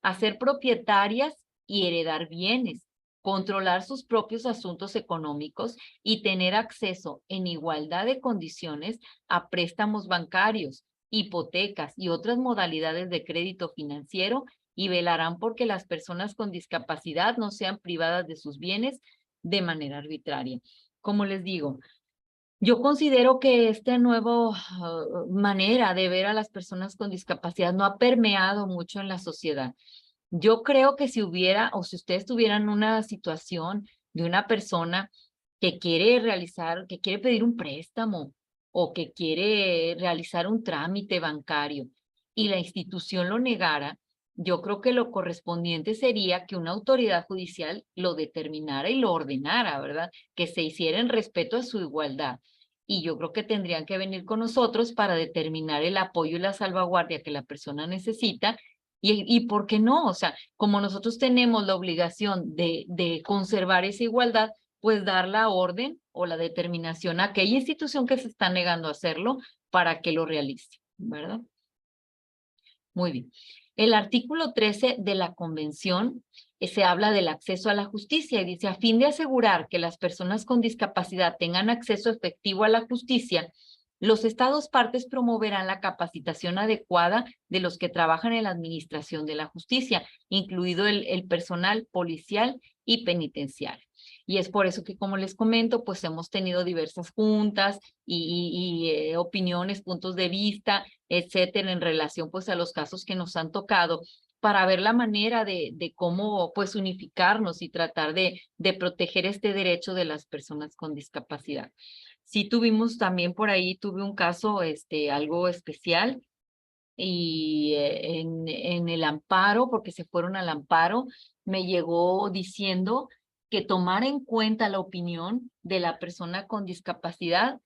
a ser propietarias y heredar bienes, controlar sus propios asuntos económicos y tener acceso en igualdad de condiciones a préstamos bancarios, hipotecas y otras modalidades de crédito financiero y velarán por que las personas con discapacidad no sean privadas de sus bienes de manera arbitraria. Como les digo, yo considero que esta nueva manera de ver a las personas con discapacidad no ha permeado mucho en la sociedad. Yo creo que si hubiera, o si ustedes tuvieran una situación de una persona que quiere que quiere pedir un préstamo o que quiere realizar un trámite bancario y la institución lo negara, yo creo que lo correspondiente sería que una autoridad judicial lo determinara y lo ordenara, ¿verdad? Que se hiciera en respeto a su igualdad. Y yo creo que tendrían que venir con nosotros para determinar el apoyo y la salvaguardia que la persona necesita. Y ¿por qué no? O sea, como nosotros tenemos la obligación de conservar esa igualdad, pues dar la orden o la determinación a aquella institución que se está negando a hacerlo para que lo realice, ¿verdad? Muy bien. El artículo 13 de la Convención se habla del acceso a la justicia y dice, a fin de asegurar que las personas con discapacidad tengan acceso efectivo a la justicia, los Estados partes promoverán la capacitación adecuada de los que trabajan en la administración de la justicia, incluido el personal policial y penitenciario. Y es por eso que, como les comento, pues hemos tenido diversas juntas y opiniones, puntos de vista, etcétera, en relación pues a los casos que nos han tocado para ver la manera de cómo pues unificarnos y tratar de proteger este derecho de las personas con discapacidad. Sí tuvimos también por ahí, tuve un caso algo especial y en el amparo, porque se fueron al amparo, me llegó diciendo que tomar en cuenta la opinión de la persona con discapacidad,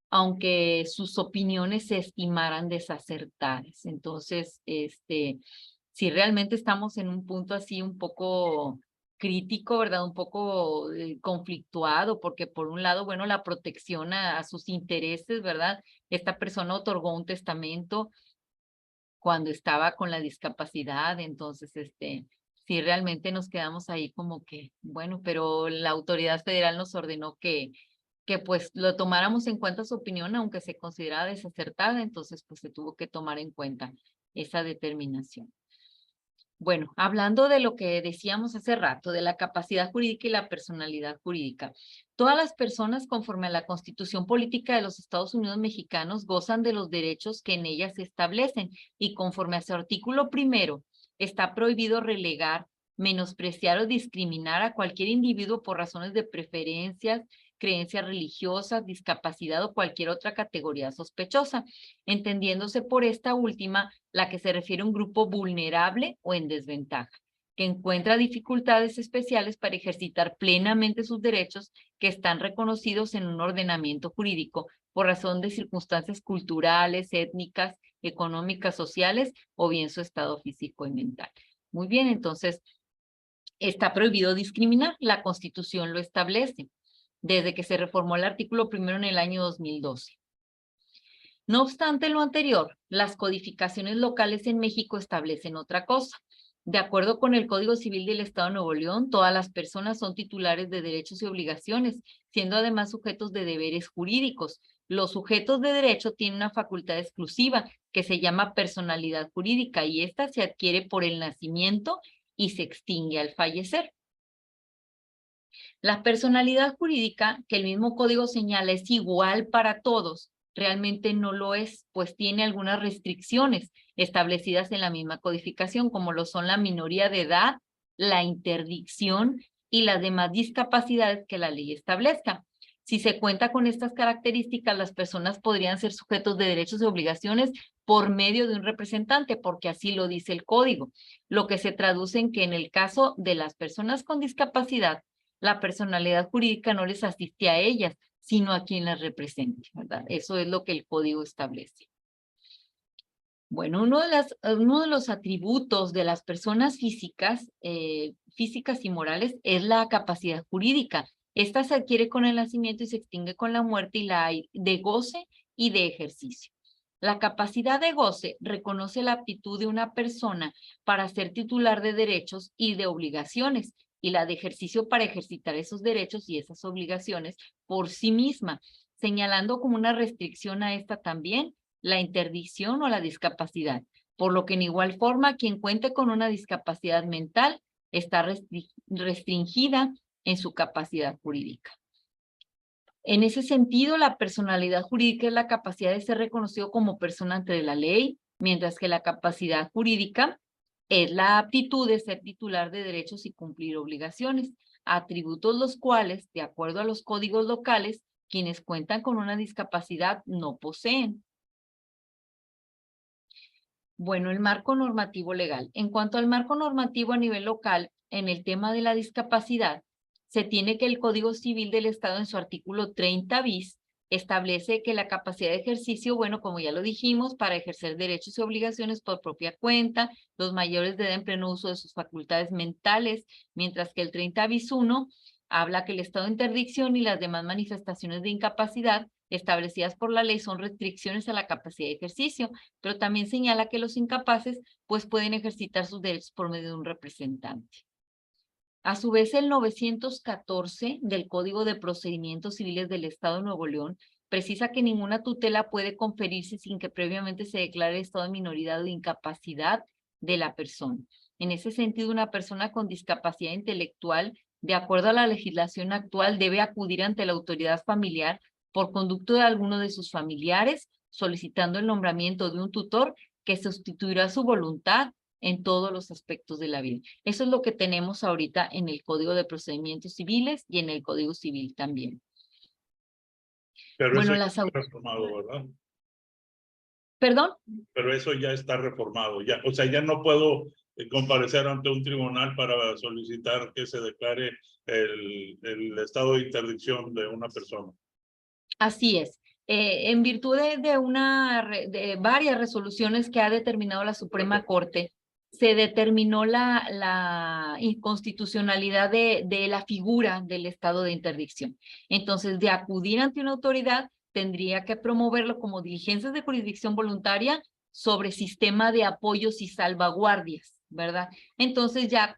aunque sus opiniones se estimaran desacertadas. Entonces, si realmente estamos en un punto así un poco crítico, ¿verdad? Un poco conflictuado, porque por un lado, bueno, la protección a sus intereses, ¿verdad? Esta persona otorgó un testamento cuando estaba con la discapacidad, entonces, sí realmente nos quedamos ahí como que, bueno, pero la autoridad federal nos ordenó que pues lo tomáramos en cuenta su opinión, aunque se consideraba desacertada, entonces pues se tuvo que tomar en cuenta esa determinación. Bueno, hablando de lo que decíamos hace rato, de la capacidad jurídica y la personalidad jurídica, todas las personas conforme a la Constitución Política de los Estados Unidos Mexicanos gozan de los derechos que en ella se establecen y conforme a su artículo 1, está prohibido relegar, menospreciar o discriminar a cualquier individuo por razones de preferencias, creencias religiosas, discapacidad o cualquier otra categoría sospechosa, entendiéndose por esta última la que se refiere a un grupo vulnerable o en desventaja, que encuentra dificultades especiales para ejercitar plenamente sus derechos que están reconocidos en un ordenamiento jurídico por razón de circunstancias culturales, étnicas, económicas, sociales o bien su estado físico y mental. Muy bien, entonces está prohibido discriminar, la Constitución lo establece desde que se reformó el artículo 1 en el año 2012. No obstante lo anterior, las codificaciones locales en México establecen otra cosa. De acuerdo con el Código Civil del Estado de Nuevo León, todas las personas son titulares de derechos y obligaciones, siendo además sujetos de deberes jurídicos. Los sujetos de derecho tienen una facultad exclusiva que se llama personalidad jurídica y esta se adquiere por el nacimiento y se extingue al fallecer. La personalidad jurídica, que el mismo código señala es igual para todos, realmente no lo es, pues tiene algunas restricciones establecidas en la misma codificación, como lo son la minoría de edad, la interdicción y las demás discapacidades que la ley establezca. Si se cuenta con estas características, las personas podrían ser sujetos de derechos y obligaciones por medio de un representante, porque así lo dice el código, lo que se traduce en que en el caso de las personas con discapacidad, la personalidad jurídica no les asiste a ellas, sino a quien las represente, ¿verdad? Eso es lo que el código establece. Bueno, uno de los atributos de las personas físicas y morales es la capacidad jurídica. Esta se adquiere con el nacimiento y se extingue con la muerte y la hay de goce y de ejercicio. La capacidad de goce reconoce la aptitud de una persona para ser titular de derechos y de obligaciones, y la de ejercicio para ejercitar esos derechos y esas obligaciones por sí misma, señalando como una restricción a esta también la interdicción o la discapacidad, por lo que en igual forma quien cuente con una discapacidad mental está restringida en su capacidad jurídica. En ese sentido, la personalidad jurídica es la capacidad de ser reconocido como persona ante la ley, mientras que la capacidad jurídica es la aptitud de ser titular de derechos y cumplir obligaciones, atributos los cuales, de acuerdo a los códigos locales, quienes cuentan con una discapacidad no poseen. Bueno, el marco normativo legal. En cuanto al marco normativo a nivel local, en el tema de la discapacidad, se tiene que el Código Civil del Estado en su artículo 30 bis establece que la capacidad de ejercicio, bueno, como ya lo dijimos, para ejercer derechos y obligaciones por propia cuenta, los mayores deben pleno uso de sus facultades mentales, mientras que el 30 bis 1 habla que el estado de interdicción y las demás manifestaciones de incapacidad establecidas por la ley son restricciones a la capacidad de ejercicio, pero también señala que los incapaces pues pueden ejercitar sus derechos por medio de un representante. A su vez, el 914 del Código de Procedimientos Civiles del Estado de Nuevo León precisa que ninguna tutela puede conferirse sin que previamente se declare estado de minoridad o de incapacidad de la persona. En ese sentido, una persona con discapacidad intelectual, de acuerdo a la legislación actual, debe acudir ante la autoridad familiar por conducto de alguno de sus familiares, solicitando el nombramiento de un tutor que sustituirá su voluntad en todos los aspectos de la vida. Eso es lo que tenemos ahorita en el Código de Procedimientos Civiles y en el Código Civil también. Pero Bueno, eso ya las está reformado, ¿verdad? ¿Perdón? Pero eso ya está reformado. Ya, o sea, ya no puedo comparecer ante un tribunal para solicitar que se declare el estado de interdicción de una persona. Así es. En virtud de varias resoluciones que ha determinado la Suprema Corte, se determinó la inconstitucionalidad de la figura del estado de interdicción. Entonces, de acudir ante una autoridad, tendría que promoverlo como diligencias de jurisdicción voluntaria sobre sistema de apoyos y salvaguardias, ¿verdad? Entonces ya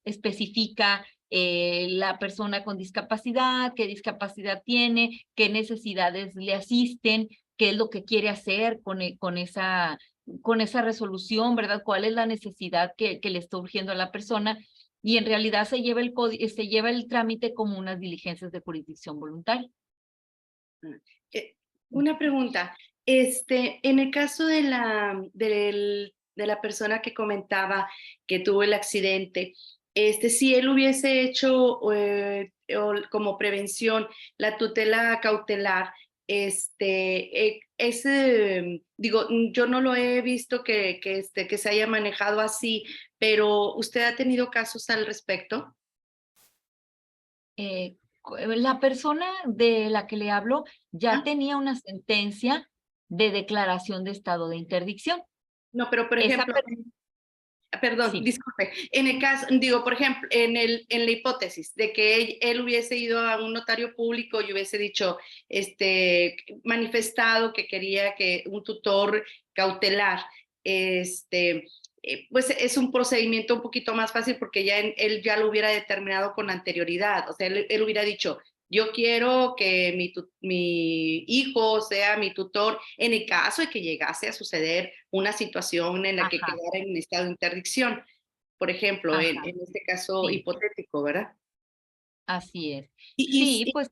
especifica la persona con discapacidad, qué discapacidad tiene, qué necesidades le asisten, qué es lo que quiere hacer con esa resolución, ¿verdad? ¿Cuál es la necesidad que le está urgiendo a la persona? Y en realidad se lleva el trámite como unas diligencias de jurisdicción voluntaria. Una pregunta. En el caso de la persona que comentaba que tuvo el accidente, si él hubiese hecho como prevención la tutela cautelar, digo, yo no lo he visto que se haya manejado así, pero ¿usted ha tenido casos al respecto? La persona de la que le hablo ya tenía una sentencia de declaración de estado de interdicción. No, pero por ejemplo, perdón, sí. Disculpe, en el caso, digo, por ejemplo, en la hipótesis de que él hubiese ido a un notario público y hubiese dicho, manifestado que quería que un tutor cautelar, pues es un procedimiento un poquito más fácil porque ya él ya lo hubiera determinado con anterioridad, o sea, él hubiera dicho, yo quiero que mi hijo sea mi tutor en el caso de que llegase a suceder una situación en la que quedara en estado de interdicción, por ejemplo, en este caso hipotético, ¿verdad? Así es. Sí, pues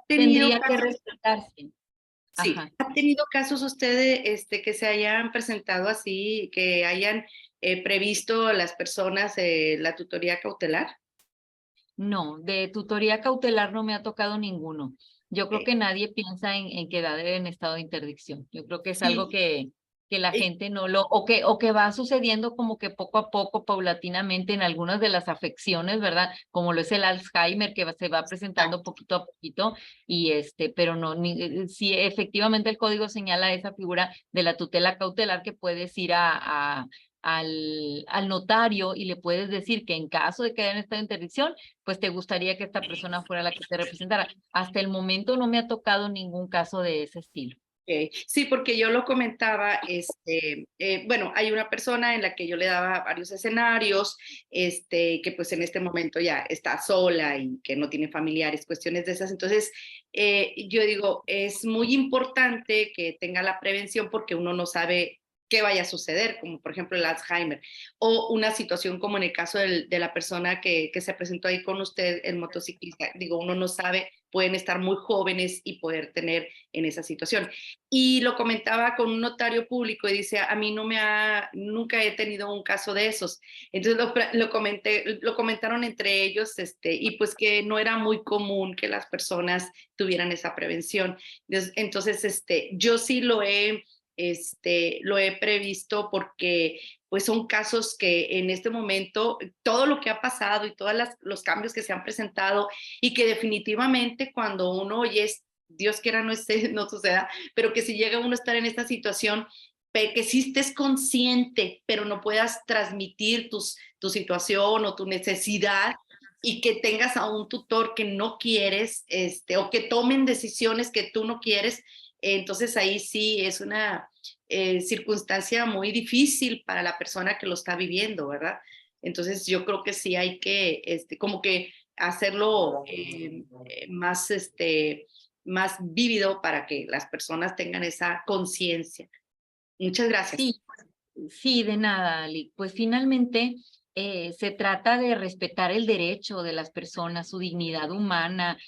tendría que respetarse. Sí, ¿ha tenido casos ustedes que se hayan presentado así, que hayan previsto las personas la tutoría cautelar? No, de tutoría cautelar no me ha tocado ninguno. Yo creo que nadie piensa en quedar en estado de interdicción. Yo creo que es algo que la gente no o que va sucediendo como que poco a poco, paulatinamente en algunas de las afecciones, ¿verdad? Como lo es el Alzheimer, que se va presentando poquito a poquito, y pero no, sí, efectivamente el código señala esa figura de la tutela cautelar que puedes ir al notario y le puedes decir que en caso de quedar en estado de interdicción, pues te gustaría que esta persona fuera la que te representara. Hasta el momento no me ha tocado ningún caso de ese estilo. Sí, porque yo lo comentaba, bueno, hay una persona en la que yo le daba varios escenarios, que pues en este momento ya está sola y que no tiene familiares, cuestiones de esas. Entonces, yo digo, es muy importante que tenga la prevención porque uno no sabe qué vaya a suceder, como por ejemplo el Alzheimer, o una situación como en el caso de la persona que se presentó ahí con usted, el motociclista. Digo, uno no sabe, pueden estar muy jóvenes y poder tener en esa situación. Y lo comentaba con un notario público y dice, a mí nunca he tenido un caso de esos. Entonces lo comentaron entre ellos, y pues que no era muy común que las personas tuvieran esa prevención. Entonces, yo sí lo he previsto porque pues son casos que en este momento, todo lo que ha pasado y todos los cambios que se han presentado y que definitivamente cuando uno oye, Dios quiera no suceda, pero que si llega uno a estar en esta situación, que sí estés consciente, pero no puedas transmitir tu situación o tu necesidad y que tengas a un tutor que no quieres, o que tomen decisiones que tú no quieres, entonces ahí sí es una circunstancia muy difícil para la persona que lo está viviendo, ¿verdad? Entonces yo creo que sí hay que, como que hacerlo más vívido para que las personas tengan esa conciencia. Muchas gracias. Sí, sí, de nada, Ali. Pues finalmente se trata de respetar el derecho de las personas, su dignidad humana,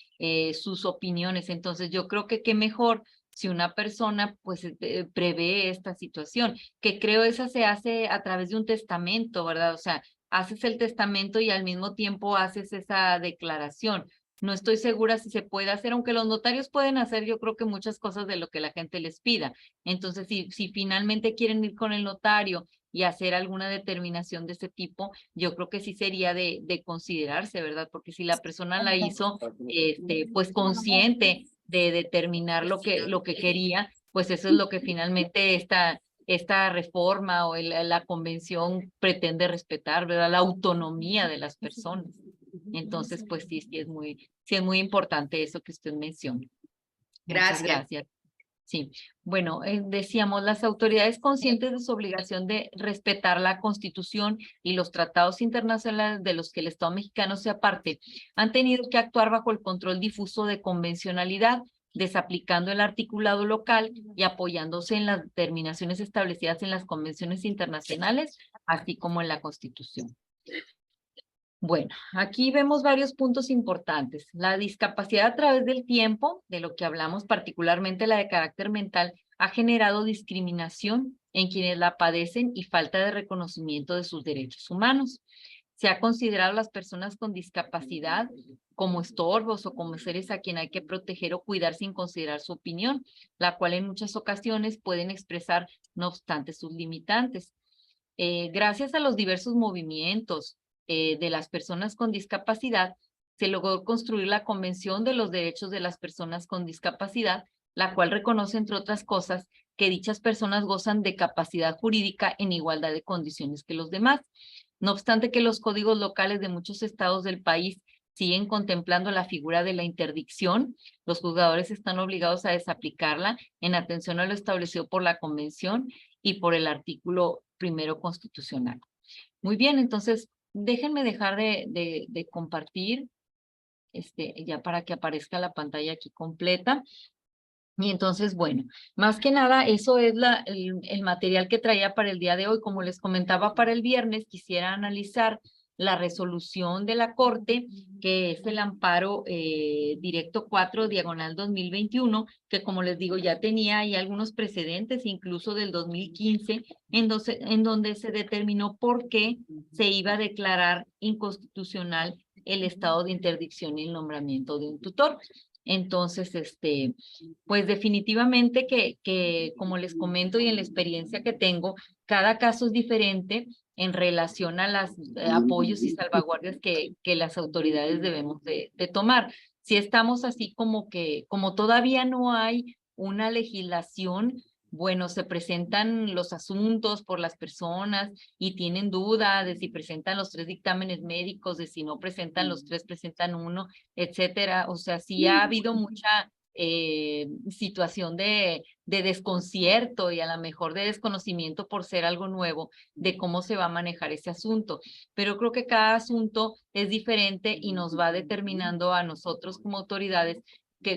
sus opiniones. Entonces yo creo que qué mejor si una persona pues prevé esta situación, que creo esa se hace a través de un testamento, ¿verdad? O sea, haces el testamento y al mismo tiempo haces esa declaración. No estoy segura si se puede hacer, aunque los notarios pueden hacer, yo creo que muchas cosas de lo que la gente les pida. Entonces, si finalmente quieren ir con el notario y hacer alguna determinación de ese tipo, yo creo que sí sería de considerarse, ¿verdad? Porque si la persona la hizo, pues consciente de determinar lo que quería, pues eso es lo que finalmente esta reforma o la convención pretende respetar, ¿verdad? La autonomía de las personas. Entonces, pues sí es muy importante eso que usted menciona. Muchas gracias. Sí, bueno, decíamos, las autoridades conscientes de su obligación de respetar la Constitución y los tratados internacionales de los que el Estado mexicano sea parte, han tenido que actuar bajo el control difuso de convencionalidad, desaplicando el articulado local y apoyándose en las determinaciones establecidas en las convenciones internacionales, así como en la Constitución. Bueno, aquí vemos varios puntos importantes. La discapacidad a través del tiempo, de lo que hablamos particularmente la de carácter mental, ha generado discriminación en quienes la padecen y falta de reconocimiento de sus derechos humanos. Se ha considerado a las personas con discapacidad como estorbos o como seres a quien hay que proteger o cuidar sin considerar su opinión, la cual en muchas ocasiones pueden expresar no obstante sus limitantes. Gracias a los diversos movimientos de las personas con discapacidad, se logró construir la Convención de los Derechos de las Personas con Discapacidad, la cual reconoce, entre otras cosas, que dichas personas gozan de capacidad jurídica en igualdad de condiciones que los demás. No obstante que los códigos locales de muchos estados del país siguen contemplando la figura de la interdicción, los juzgadores están obligados a desaplicarla en atención a lo establecido por la Convención y por el artículo 1 constitucional. Muy bien, entonces déjenme dejar de compartir, ya para que aparezca la pantalla aquí completa. Y entonces, bueno, más que nada, eso es el material que traía para el día de hoy. Como les comentaba, para el viernes quisiera analizar la resolución de la Corte, que es el amparo directo 4/2021, que como les digo, ya tenía ahí algunos precedentes, incluso del 2015, en donde se determinó por qué se iba a declarar inconstitucional el estado de interdicción y el nombramiento de un tutor. Entonces, pues definitivamente que como les comento y en la experiencia que tengo, cada caso es diferente en relación a los apoyos y salvaguardias que las autoridades debemos de tomar. Si estamos así como todavía no hay una legislación, bueno, se presentan los asuntos por las personas y tienen duda de si presentan los 3 dictámenes médicos, de si no presentan los 3, presentan uno, etcétera. O sea, sí ha habido situación de desconcierto y a lo mejor de desconocimiento por ser algo nuevo de cómo se va a manejar ese asunto. Pero creo que cada asunto es diferente y nos va determinando a nosotros como autoridades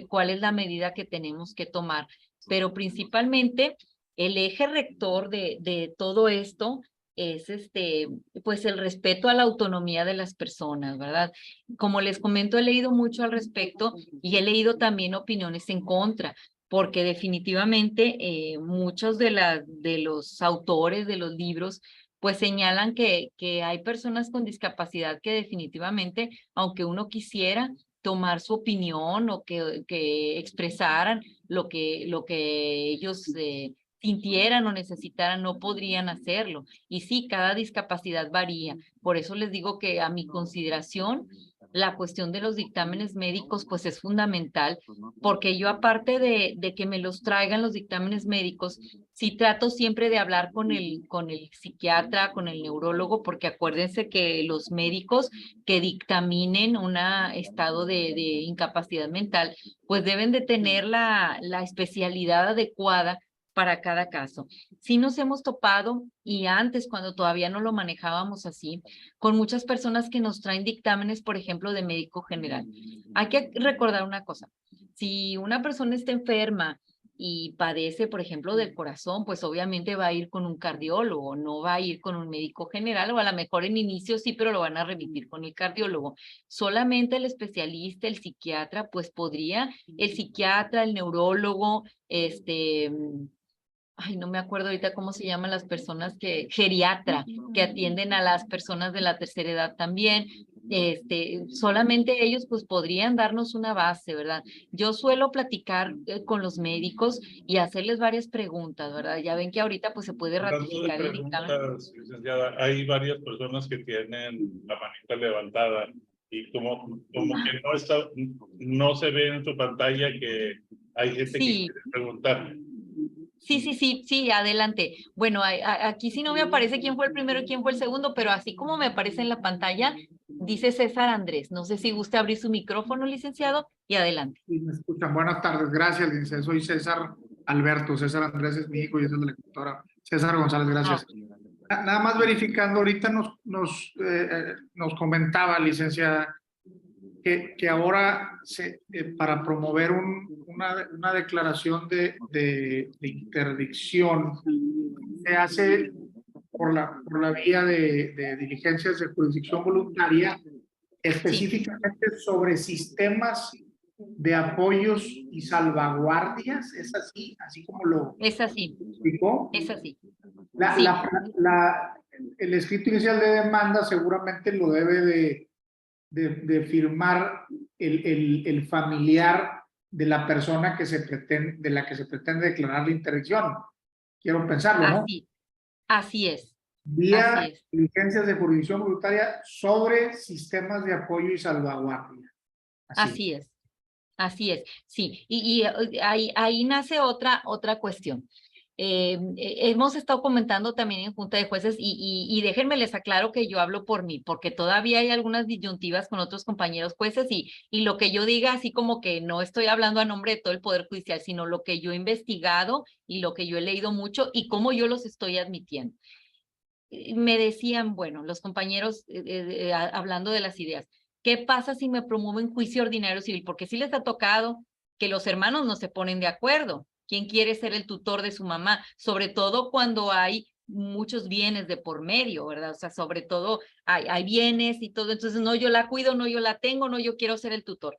cuál es la medida que tenemos que tomar. Pero principalmente el eje rector de todo esto es pues el respeto a la autonomía de las personas, ¿verdad? Como les comento, he leído mucho al respecto y he leído también opiniones en contra, porque definitivamente muchos de los autores de los libros pues señalan que hay personas con discapacidad que definitivamente, aunque uno quisiera tomar su opinión o que expresaran lo que ellos sintieran o necesitaran, no podrían hacerlo. Y sí, cada discapacidad varía. Por eso les digo que a mi consideración, la cuestión de los dictámenes médicos pues es fundamental, porque yo aparte de que me los traigan los dictámenes médicos, sí trato siempre de hablar con el psiquiatra, con el neurólogo, porque acuérdense que los médicos que dictaminen un estado de incapacidad mental, pues deben de tener la especialidad adecuada para cada caso. Sí nos hemos topado, y antes cuando todavía no lo manejábamos así, con muchas personas que nos traen dictámenes, por ejemplo, de médico general. Hay que recordar una cosa, si una persona está enferma y padece, por ejemplo, del corazón, pues obviamente va a ir con un cardiólogo, no va a ir con un médico general, o a lo mejor en inicio sí, pero lo van a remitir con el cardiólogo. Solamente el especialista, el psiquiatra, pues podría, el psiquiatra, el neurólogo, ay, no me acuerdo ahorita cómo se llaman las personas geriatra, que atienden a las personas de la tercera edad también. Solamente ellos pues podrían darnos una base, ¿verdad? Yo suelo platicar con los médicos y hacerles varias preguntas, ¿verdad? Ya ven que ahorita pues se puede Hablando de ratificar el dictamen. preguntas, licenciada, hay varias personas que tienen la manita levantada y como que no se ve en su pantalla que hay gente que Sí. quiere preguntar. Sí, adelante. Bueno, aquí sí no me aparece quién fue el primero y quién fue el segundo, pero así como me aparece en la pantalla, dice César Andrés. No sé si gusta abrir su micrófono, licenciado, y adelante. Sí, me escuchan. Buenas tardes, gracias, licenciado. Soy César Alberto. César Andrés es mi hijo y es el de la doctora César González, gracias. Nada más verificando, ahorita nos comentaba, licenciada, que ahora para promover una declaración de interdicción se hace por la vía de diligencias de jurisdicción voluntaria, específicamente sobre sistemas de apoyos y salvaguardias. ¿Es así? Así como lo Es así. explicó. Es así. El escrito inicial de demanda seguramente lo debe de firmar el familiar de la persona de la que se pretende declarar la interdicción. Quiero pensarlo, ¿no? Así es. Vía diligencias de jurisdicción voluntaria sobre sistemas de apoyo y salvaguardia. Así es. Sí. Y ahí nace otra cuestión. Hemos estado comentando también en Junta de Jueces y déjenme les aclaro que yo hablo por mí, porque todavía hay algunas disyuntivas con otros compañeros jueces y lo que yo diga, así como que no estoy hablando a nombre de todo el Poder Judicial, sino lo que yo he investigado y lo que yo he leído mucho y cómo yo los estoy admitiendo. Me decían, bueno, los compañeros hablando de las ideas, ¿qué pasa si me promueven juicio ordinario civil? Porque sí les ha tocado que los hermanos no se ponen de acuerdo. ¿Quién quiere ser el tutor de su mamá? Sobre todo cuando hay muchos bienes de por medio, ¿verdad? O sea, sobre todo hay bienes y todo. Entonces, no, yo la cuido, no, yo la tengo, no, yo quiero ser el tutor.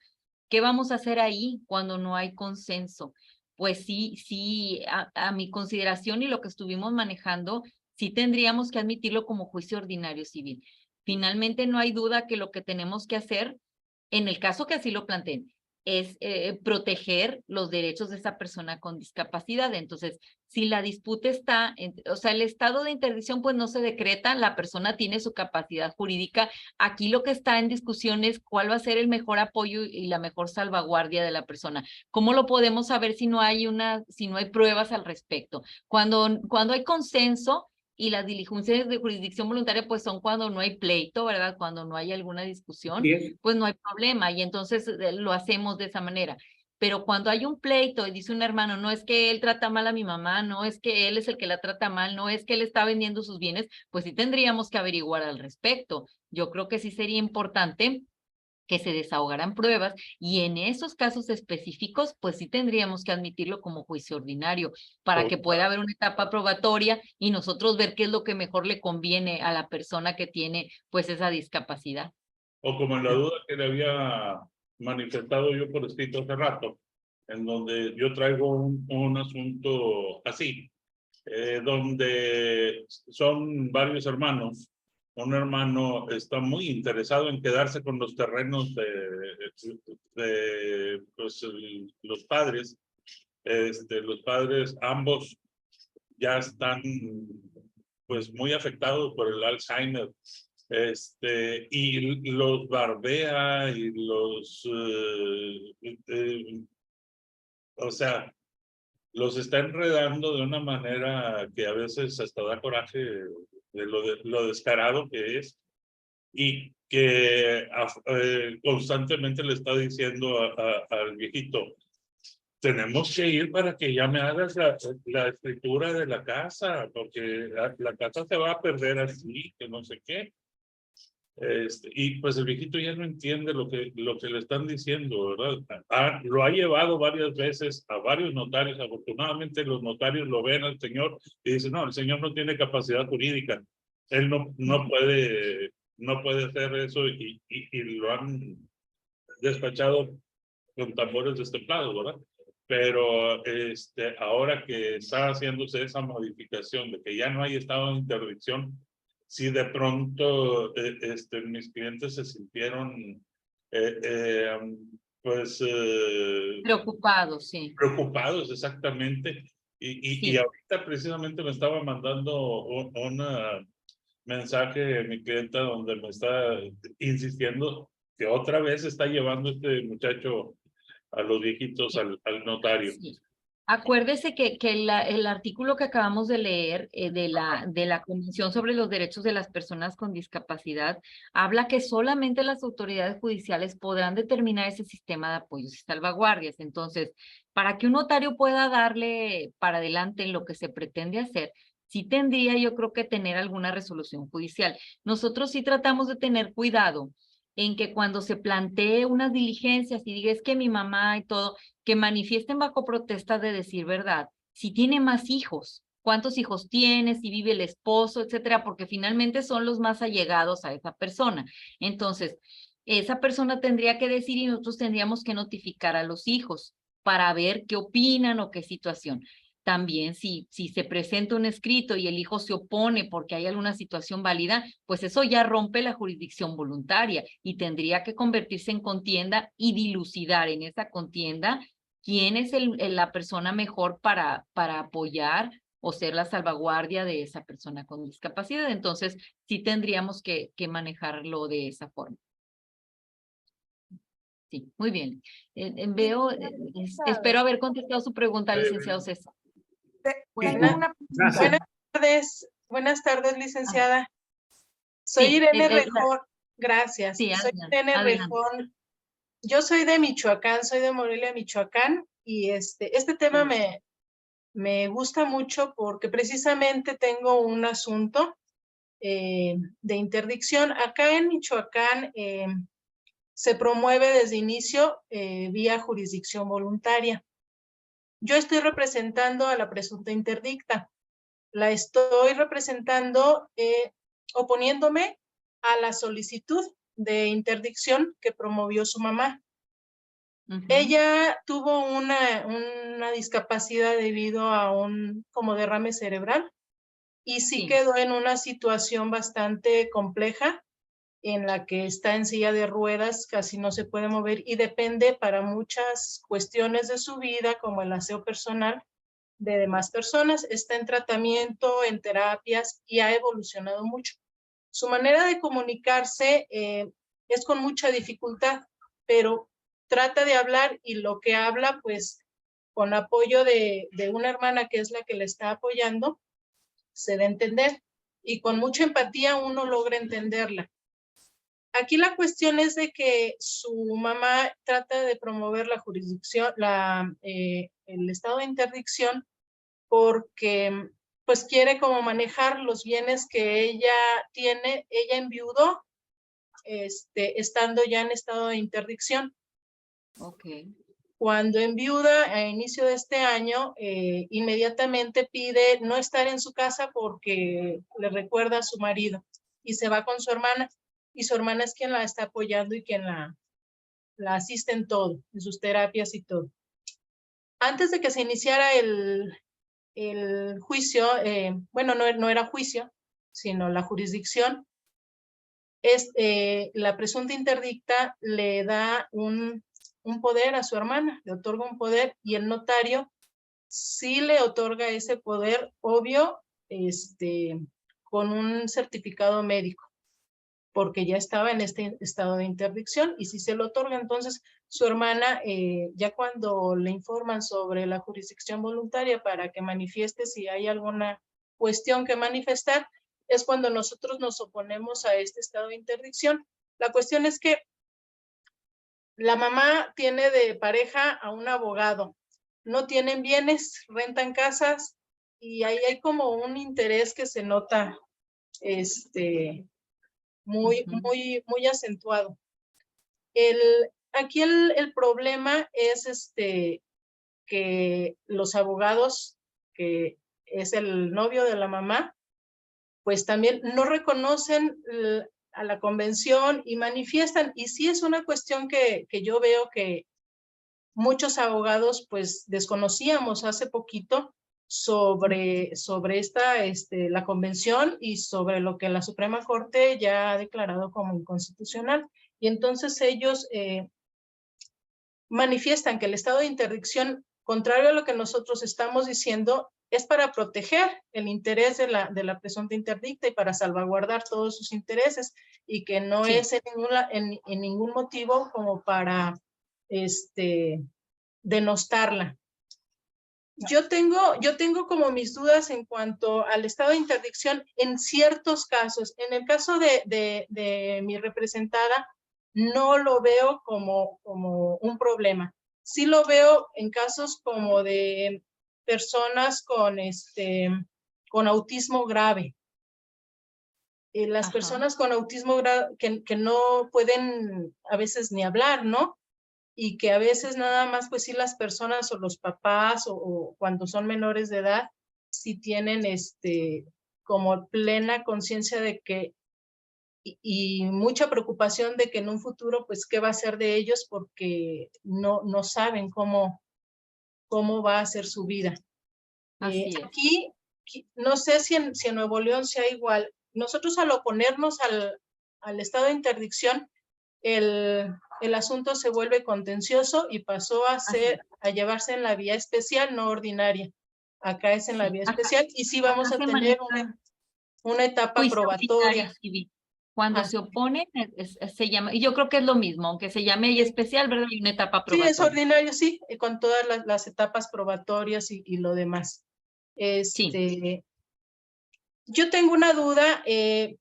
¿Qué vamos a hacer ahí cuando no hay consenso? Pues sí, a mi consideración y lo que estuvimos manejando, sí tendríamos que admitirlo como juicio ordinario civil. Finalmente, no hay duda que lo que tenemos que hacer, en el caso que así lo planteen, es proteger los derechos de esa persona con discapacidad. Entonces, si la disputa está, o sea, el estado de interdicción pues no se decreta, la persona tiene su capacidad jurídica. Aquí lo que está en discusión es cuál va a ser el mejor apoyo y la mejor salvaguardia de la persona. ¿Cómo lo podemos saber si no hay pruebas al respecto? Cuando hay consenso, y las diligencias de jurisdicción voluntaria pues son cuando no hay pleito, ¿verdad? Cuando no hay alguna discusión, pues no hay problema y entonces lo hacemos de esa manera. Pero cuando hay un pleito y dice un hermano, no es que él trata mal a mi mamá, no es que él es el que la trata mal, no es que él está vendiendo sus bienes, pues sí tendríamos que averiguar al respecto. Yo creo que sí sería importante que se desahogaran pruebas y en esos casos específicos, pues sí tendríamos que admitirlo como juicio ordinario para que pueda haber una etapa probatoria y nosotros ver qué es lo que mejor le conviene a la persona que tiene pues esa discapacidad. O como en la duda que le había manifestado yo por escrito hace rato, en donde yo traigo un asunto así, donde son varios hermanos. Un hermano está muy interesado en quedarse con los terrenos de pues, los padres. Los padres ambos ya están pues muy afectados por el Alzheimer. Y los barbea y o sea, los está enredando de una manera que a veces hasta da coraje de lo descarado que es y que constantemente le está diciendo al viejito, tenemos que ir para que ya me hagas la escritura de la casa, porque la casa se va a perder así, que no sé qué. Y pues el viejito ya no entiende lo que le están diciendo, ¿verdad? Lo ha llevado varias veces a varios notarios. Afortunadamente los notarios lo ven al señor y dicen, no, el señor no tiene capacidad jurídica. Él no puede hacer eso y lo han despachado con tambores destemplados, ¿verdad? Pero ahora que está haciéndose esa modificación de que ya no hay estado de interdicción, si de pronto mis clientes se sintieron pues Preocupados, sí. preocupados exactamente y Sí. ahorita precisamente me estaba mandando un mensaje mi clienta donde me está insistiendo que otra vez está llevando este muchacho a los viejitos al notario. Sí. Acuérdese que el artículo que acabamos de leer de la Convención sobre los Derechos de las Personas con Discapacidad habla que solamente las autoridades judiciales podrán determinar ese sistema de apoyos y salvaguardias. Entonces, para que un notario pueda darle para adelante en lo que se pretende hacer, sí tendría yo creo que tener alguna resolución judicial. Nosotros sí tratamos de tener cuidado en que cuando se plantee unas diligencias y diga es que mi mamá y todo, que manifiesten bajo protesta de decir verdad. Si tiene más hijos, cuántos hijos tiene, si vive el esposo, etcétera, porque finalmente son los más allegados a esa persona. Entonces, esa persona tendría que decir y nosotros tendríamos que notificar a los hijos para ver qué opinan o qué situación. También si se presenta un escrito y el hijo se opone porque hay alguna situación válida, pues eso ya rompe la jurisdicción voluntaria y tendría que convertirse en contienda y dilucidar en esa contienda quién es la persona mejor para apoyar o ser la salvaguardia de esa persona con discapacidad. Entonces, sí tendríamos que manejarlo de esa forma. Sí, muy bien. Veo, espero haber contestado su pregunta, licenciado César. Buenas tardes, licenciada. Soy Sí, Irene Rejón. Gracias. Sí, soy Irene Rejón. Yo soy de Michoacán, soy de Morelia, Michoacán, y este tema me gusta mucho porque precisamente tengo un asunto de interdicción. Acá en Michoacán se promueve desde inicio vía jurisdicción voluntaria. Yo estoy representando a la presunta interdicta. La estoy representando oponiéndome a la solicitud de interdicción que promovió su mamá. Ella tuvo una discapacidad debido a un como derrame cerebral y sí quedó en una situación bastante compleja en la que está en silla de ruedas, casi no se puede mover y depende para muchas cuestiones de su vida, como el aseo personal de demás personas. Está en tratamiento, en terapias y ha evolucionado mucho. Su manera de comunicarse es con mucha dificultad, pero trata de hablar y lo que habla, pues, con apoyo de una hermana que es la que le está apoyando, se da a entender y con mucha empatía uno logra entenderla. Aquí la cuestión es de que su mamá trata de promover la jurisdicción, el estado de interdicción, porque pues quiere como manejar los bienes que ella tiene. Ella enviudó, estando ya en estado de interdicción. Ok. Cuando enviuda a inicio de este año, inmediatamente pide no estar en su casa porque le recuerda a su marido y se va con su hermana. Y su hermana es quien la está apoyando y quien la asiste en todo, en sus terapias y todo. Antes de que se iniciara el juicio, bueno, no era juicio, sino la jurisdicción, la presunta interdicta le da un poder a su hermana, le otorga un poder, y el notario sí le otorga ese poder, obvio, con un certificado médico, porque ya estaba en este estado de interdicción, y si se lo otorga, entonces su hermana, ya cuando le informan sobre la jurisdicción voluntaria para que manifieste si hay alguna cuestión que manifestar, es cuando nosotros nos oponemos a este estado de interdicción. La cuestión es que la mamá tiene de pareja a un abogado, no tienen bienes, rentan casas, y ahí hay como un interés que se nota, muy acentuado. Aquí el problema es que los abogados, que es el novio de la mamá, pues también no reconocen a la convención y manifiestan. Y sí es una cuestión que yo veo que muchos abogados pues desconocíamos hace poquito sobre la convención y sobre lo que la Suprema Corte ya ha declarado como inconstitucional. Y entonces ellos manifiestan que el estado de interdicción, contrario a lo que nosotros estamos diciendo, es para proteger el interés de la presunta interdicta y para salvaguardar todos sus intereses, y que no es en ningún motivo como para denostarla. Yo tengo como mis dudas en cuanto al estado de interdicción en ciertos casos. En el caso de mi representada, no lo veo como un problema. Sí lo veo en casos como de personas con autismo grave. Las personas con autismo grave que no pueden a veces ni hablar, ¿no? Y que a veces nada más, pues sí, las personas o los papás o cuando son menores de edad, sí tienen como plena conciencia de que, y mucha preocupación de que en un futuro, pues, ¿qué va a ser de ellos? Porque no saben cómo va a ser su vida. Así es. Aquí, no sé si en Nuevo León sea igual. Nosotros, al oponernos al estado de interdicción, el asunto se vuelve contencioso y pasó a llevarse en la vía especial, no ordinaria. Acá es en la vía especial, y sí vamos a tener una etapa probatoria. Civil. Cuando se opone, se llama, y yo creo que es lo mismo, aunque se llame ahí especial, ¿verdad? Hay una etapa probatoria. Sí, es ordinario, sí, con todas las etapas probatorias y lo demás. Sí. Yo tengo una duda,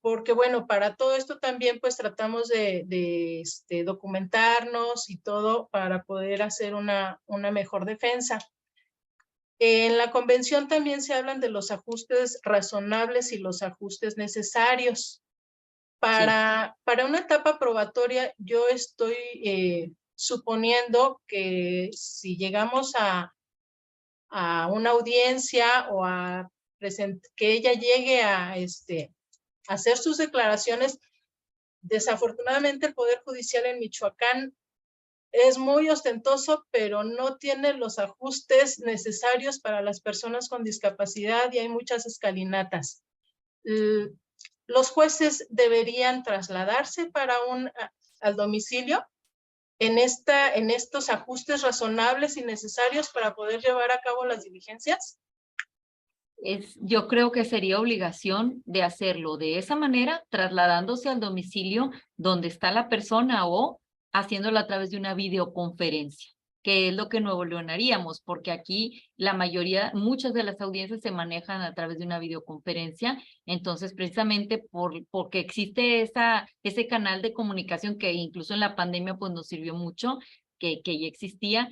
porque bueno, para todo esto también pues tratamos de documentarnos y todo para poder hacer una mejor defensa. En la convención también se hablan de los ajustes razonables y los ajustes necesarios. Para una etapa probatoria, yo estoy suponiendo que si llegamos a una audiencia o que ella llegue a hacer sus declaraciones, desafortunadamente el Poder Judicial en Michoacán es muy ostentoso, pero no tiene los ajustes necesarios para las personas con discapacidad, y hay muchas escalinatas. Los jueces deberían trasladarse al domicilio en estos ajustes razonables y necesarios para poder llevar a cabo las diligencias. Yo creo que sería obligación de hacerlo de esa manera, trasladándose al domicilio donde está la persona o haciéndolo a través de una videoconferencia. que es lo que Nuevo León haríamos, porque aquí la mayoría, muchas de las audiencias se manejan a través de una videoconferencia, entonces precisamente porque existe ese canal de comunicación que incluso en la pandemia pues nos sirvió mucho, que ya existía.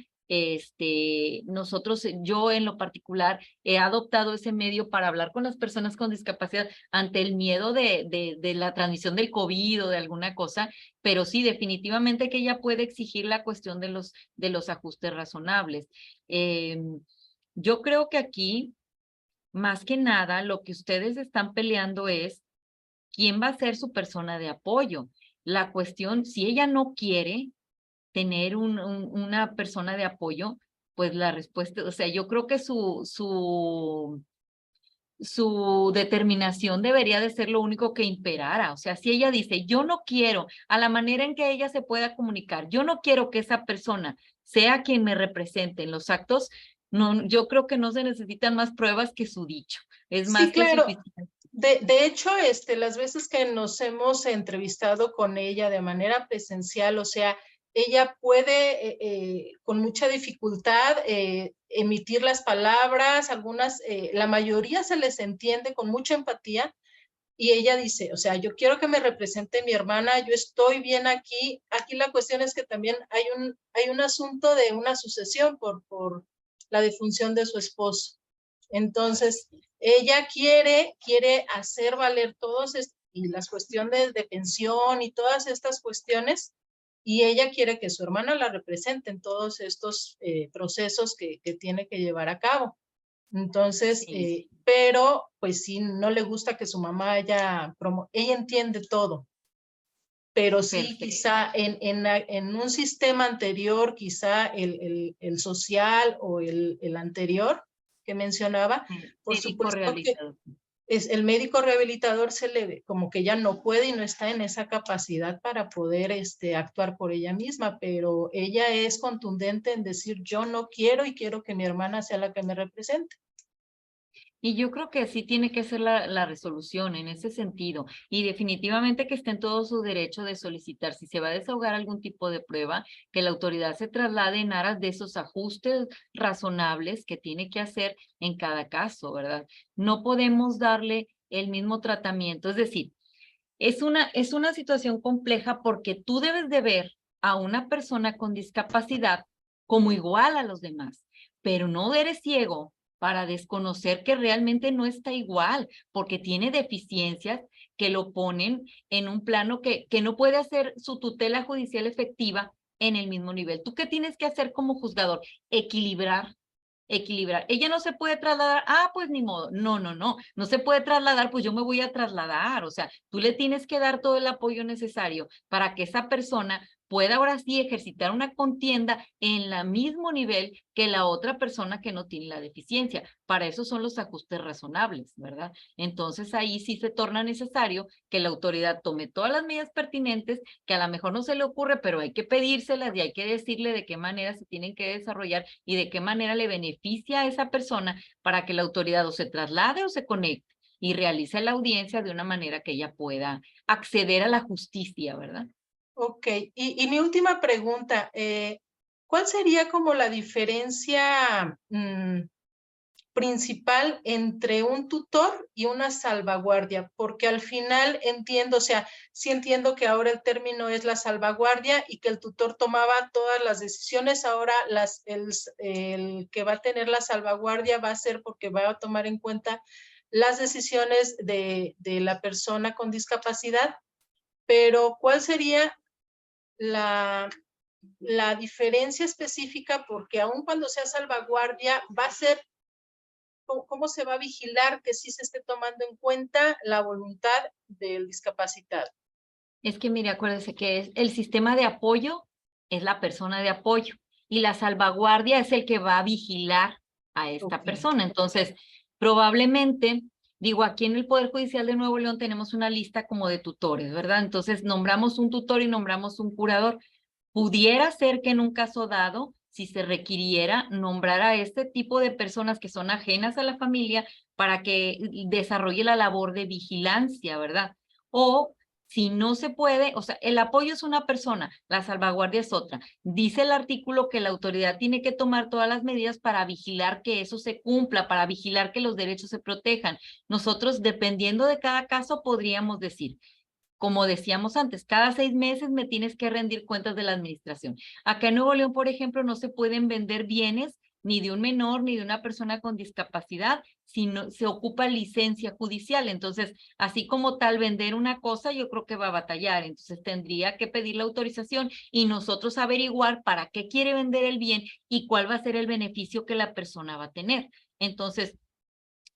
Nosotros, yo en lo particular, he adoptado ese medio para hablar con las personas con discapacidad ante el miedo de la transmisión del COVID o de alguna cosa, pero sí, definitivamente que ella puede exigir la cuestión de los ajustes razonables. Yo creo que aquí, más que nada, lo que ustedes están peleando es quién va a ser su persona de apoyo. La cuestión, si ella no quiere tener una persona de apoyo, pues la respuesta, o sea, yo creo que su determinación debería de ser lo único que imperara. O sea, si ella dice, yo no quiero, a la manera en que ella se pueda comunicar, yo no quiero que esa persona sea quien me represente en los actos, no, yo creo que no se necesitan más pruebas que su dicho. Es Sí, más que claro. suficiente. De hecho, las veces que nos hemos entrevistado con ella de manera presencial, o sea, ella puede con mucha dificultad emitir las palabras, algunas, la mayoría se les entiende con mucha empatía, y ella dice, o sea, yo quiero que me represente mi hermana, yo estoy bien aquí. Aquí la cuestión es que también hay un asunto de una sucesión por la defunción de su esposo. Entonces, ella quiere hacer valer todos y las cuestiones de pensión y todas estas cuestiones, y ella quiere que su hermana la represente en todos estos procesos que tiene que llevar a cabo. Entonces, Sí. pero pues sí, no le gusta que su mamá ella entiende todo, pero sí Perfecto. quizá en un sistema anterior, quizá el social o el anterior que mencionaba, por Médico supuesto que realizador. es el médico rehabilitador se le ve como que ya no puede y no está en esa capacidad para poder actuar por ella misma, pero ella es contundente en decir yo no quiero y quiero que mi hermana sea la que me represente. Y yo creo que sí tiene que ser la resolución en ese sentido. Y definitivamente que esté en todo su derecho de solicitar, si se va a desahogar algún tipo de prueba, que la autoridad se traslade en aras de esos ajustes razonables que tiene que hacer en cada caso, ¿verdad? No podemos darle el mismo tratamiento. Es decir, es una situación compleja porque tú debes de ver a una persona con discapacidad como igual a los demás, pero no eres ciego para desconocer que realmente no está igual, porque tiene deficiencias que lo ponen en un plano que no puede hacer su tutela judicial efectiva en el mismo nivel. ¿Tú qué tienes que hacer como juzgador? Equilibrar. Ella no se puede trasladar, pues ni modo. No se puede trasladar, pues yo me voy a trasladar. O sea, tú le tienes que dar todo el apoyo necesario para que esa persona pueda ahora sí ejercitar una contienda en el mismo nivel que la otra persona que no tiene la deficiencia. Para eso son los ajustes razonables, ¿verdad? Entonces ahí sí se torna necesario que la autoridad tome todas las medidas pertinentes, que a lo mejor no se le ocurre, pero hay que pedírselas y hay que decirle de qué manera se tienen que desarrollar y de qué manera le beneficia a esa persona para que la autoridad o se traslade o se conecte y realice la audiencia de una manera que ella pueda acceder a la justicia, ¿verdad? Ok, y mi última pregunta, ¿cuál sería como la diferencia principal entre un tutor y una salvaguardia? Porque al final entiendo, o sea, sí entiendo que ahora el término es la salvaguardia y que el tutor tomaba todas las decisiones, ahora el que va a tener la salvaguardia va a ser porque va a tomar en cuenta las decisiones de la persona con discapacidad, pero ¿cuál sería la diferencia específica? Porque aun cuando sea salvaguardia, va a ser cómo se va a vigilar que sí se esté tomando en cuenta la voluntad del discapacitado. Es que mire, acuérdese que es el sistema de apoyo es la persona de apoyo y la salvaguardia es el que va a vigilar a esta persona. Entonces, probablemente, digo, aquí en el Poder Judicial de Nuevo León tenemos una lista como de tutores, ¿verdad? Entonces, nombramos un tutor y nombramos un curador. Pudiera ser que en un caso dado, si se requiriera, nombrar a este tipo de personas que son ajenas a la familia para que desarrolle la labor de vigilancia, ¿verdad? O Si no se puede, o sea, el apoyo es una persona, la salvaguardia es otra. Dice el artículo que la autoridad tiene que tomar todas las medidas para vigilar que eso se cumpla, para vigilar que los derechos se protejan. Nosotros, dependiendo de cada caso, podríamos decir, como decíamos antes, cada 6 meses me tienes que rendir cuentas de la administración. Acá en Nuevo León, por ejemplo, no se pueden vender bienes ni de un menor ni de una persona con discapacidad, sino se ocupa licencia judicial. Entonces, así como tal vender una cosa, yo creo que va a batallar. Entonces, tendría que pedir la autorización y nosotros averiguar para qué quiere vender el bien y cuál va a ser el beneficio que la persona va a tener. Entonces,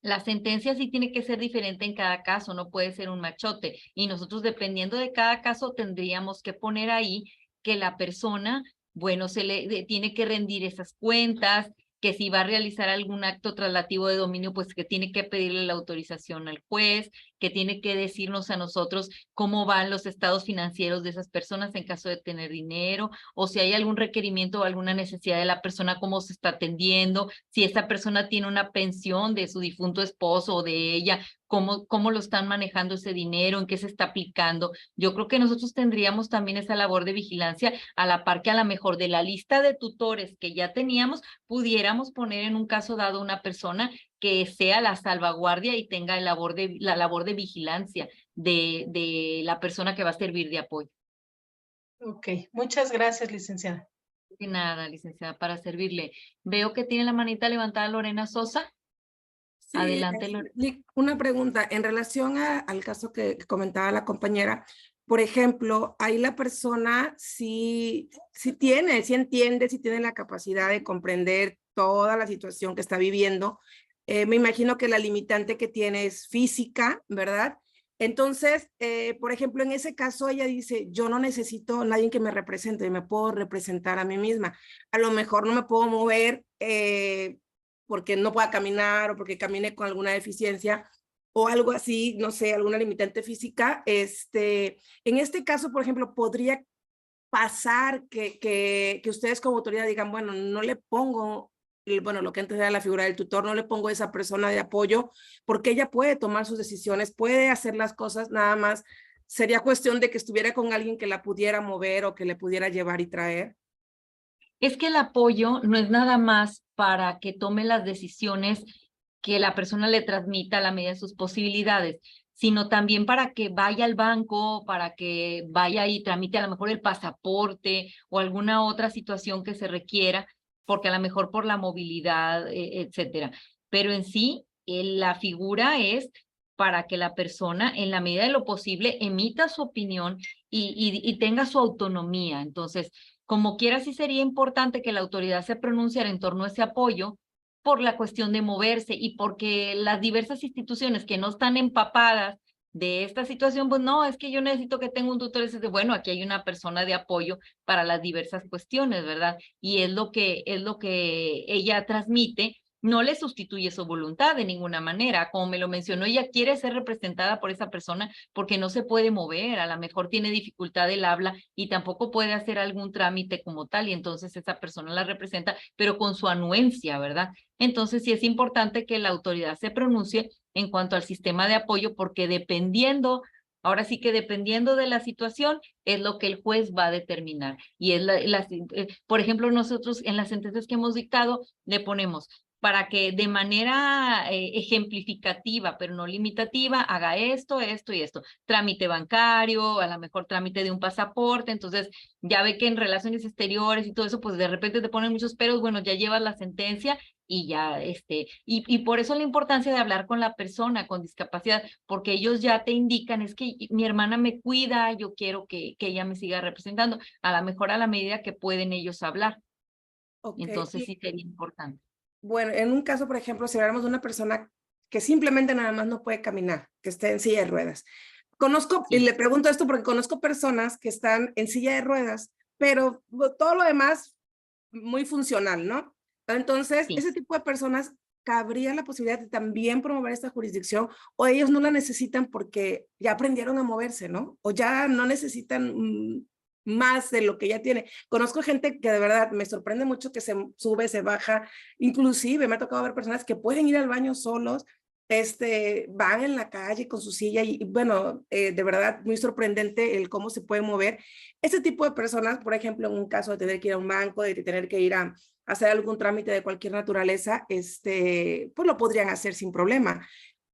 la sentencia sí tiene que ser diferente en cada caso, no puede ser un machote. Y nosotros, dependiendo de cada caso, tendríamos que poner ahí que la persona, bueno, tiene que rendir esas cuentas, que si va a realizar algún acto traslativo de dominio, pues que tiene que pedirle la autorización al juez, que tiene que decirnos a nosotros cómo van los estados financieros de esas personas en caso de tener dinero, o si hay algún requerimiento o alguna necesidad de la persona, cómo se está atendiendo, si esa persona tiene una pensión de su difunto esposo o de ella, cómo lo están manejando ese dinero, en qué se está aplicando. Yo creo que nosotros tendríamos también esa labor de vigilancia, a la par que a lo mejor de la lista de tutores que ya teníamos, pudiéramos poner en un caso dado una persona que sea la salvaguardia y tenga la labor de vigilancia de la persona que va a servir de apoyo. Ok, muchas gracias, licenciada. De nada, licenciada, para servirle. Veo que tiene la manita levantada Lorena Sosa. Sí, Adelante, Lorena. una pregunta en relación al caso que comentaba la compañera. Por ejemplo, ahí la persona sí entiende, sí tiene la capacidad de comprender toda la situación que está viviendo. Me imagino que la limitante que tiene es física, ¿verdad? Entonces, por ejemplo, en ese caso ella dice, yo no necesito a nadie que me represente, me puedo representar a mí misma. A lo mejor no me puedo mover porque no pueda caminar o porque camine con alguna deficiencia o algo así, no sé, alguna limitante física. En este caso, por ejemplo, podría pasar que ustedes como autoridad digan, bueno, no le pongo, bueno, lo que antes era la figura del tutor, no le pongo a esa persona de apoyo porque ella puede tomar sus decisiones, puede hacer las cosas, nada más sería cuestión de que estuviera con alguien que la pudiera mover o que le pudiera llevar y traer. Es que el apoyo no es nada más para que tome las decisiones que la persona le transmita a la medida de sus posibilidades, sino también para que vaya al banco, para que vaya y tramite a lo mejor el pasaporte o alguna otra situación que se requiera, porque a lo mejor por la movilidad, etcétera. Pero en sí, la figura es para que la persona, en la medida de lo posible, emita su opinión y tenga su autonomía. Entonces, como quiera, sí sería importante que la autoridad se pronunciara en torno a ese apoyo por la cuestión de moverse y porque las diversas instituciones que no están empapadas de esta situación, pues no, es que yo necesito que tenga un tutor, bueno, aquí hay una persona de apoyo para las diversas cuestiones, ¿verdad? Y es lo que ella transmite. No le sustituye su voluntad de ninguna manera. Como me lo mencionó, ella quiere ser representada por esa persona porque no se puede mover, a lo mejor tiene dificultad del habla y tampoco puede hacer algún trámite como tal y entonces esa persona la representa, pero con su anuencia, ¿verdad? Entonces sí es importante que la autoridad se pronuncie en cuanto al sistema de apoyo porque ahora sí que dependiendo de la situación es lo que el juez va a determinar. Y es por ejemplo, nosotros en las sentencias que hemos dictado le ponemos para que de manera ejemplificativa, pero no limitativa, haga esto, esto y esto. Trámite bancario, a lo mejor trámite de un pasaporte. Entonces, ya ve que en relaciones exteriores y todo eso, pues de repente te ponen muchos peros, bueno, ya llevas la sentencia y ya, y por eso la importancia de hablar con la persona con discapacidad, porque ellos ya te indican, es que mi hermana me cuida, yo quiero que ella me siga representando, a lo mejor a la medida que pueden ellos hablar. Okay. Entonces sí sería importante. Bueno, en un caso, por ejemplo, si hablamos de una persona que simplemente nada más no puede caminar, que esté en silla de ruedas. Y le pregunto esto porque conozco personas que están en silla de ruedas, pero todo lo demás muy funcional, ¿no? Entonces, ese tipo de personas, ¿cabría la posibilidad de también promover esta jurisdicción o ellos no la necesitan porque ya aprendieron a moverse, ¿no? O ya no necesitan más de lo que ya tiene? Conozco gente que de verdad me sorprende mucho que se sube, se baja, inclusive me ha tocado ver personas que pueden ir al baño solos van en la calle con su silla y bueno, de verdad muy sorprendente el cómo se puede mover. Ese tipo de personas, por ejemplo, en un caso de tener que ir a un banco, de tener que ir a hacer algún trámite de cualquier naturaleza, pues lo podrían hacer sin problema.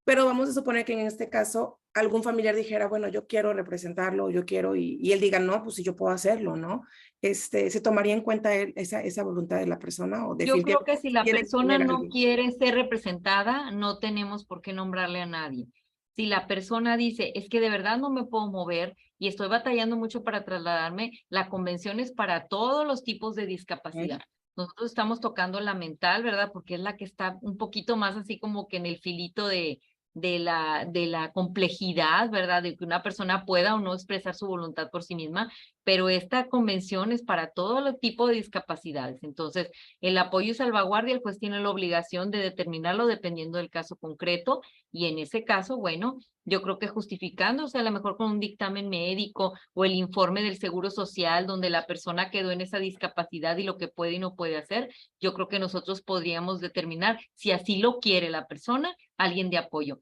Pero vamos a suponer que en este caso algún familiar dijera, bueno, yo quiero representarlo, yo quiero, y él diga, no, pues sí, yo puedo hacerlo, ¿no? ¿Se tomaría en cuenta esa voluntad de la persona o Yo creo que definitivamente si la tiene que persona tener no alguien? quiere ser representada, no tenemos por qué nombrarle a nadie. Si la persona dice, es que de verdad no me puedo mover y estoy batallando mucho para trasladarme, la convención es para todos los tipos de discapacidad. Nosotros estamos tocando la mental, ¿verdad? Porque es la que está un poquito más así como que en el filito de la complejidad, ¿verdad? De que una persona pueda o no expresar su voluntad por sí misma, pero esta convención es para todo el tipo de discapacidades. Entonces, el apoyo y salvaguardia, el juez tiene la obligación de determinarlo dependiendo del caso concreto, y en ese caso, bueno, yo creo que justificándose a lo mejor con un dictamen médico o el informe del Seguro Social donde la persona quedó en esa discapacidad y lo que puede y no puede hacer, yo creo que nosotros podríamos determinar, si así lo quiere la persona, alguien de apoyo.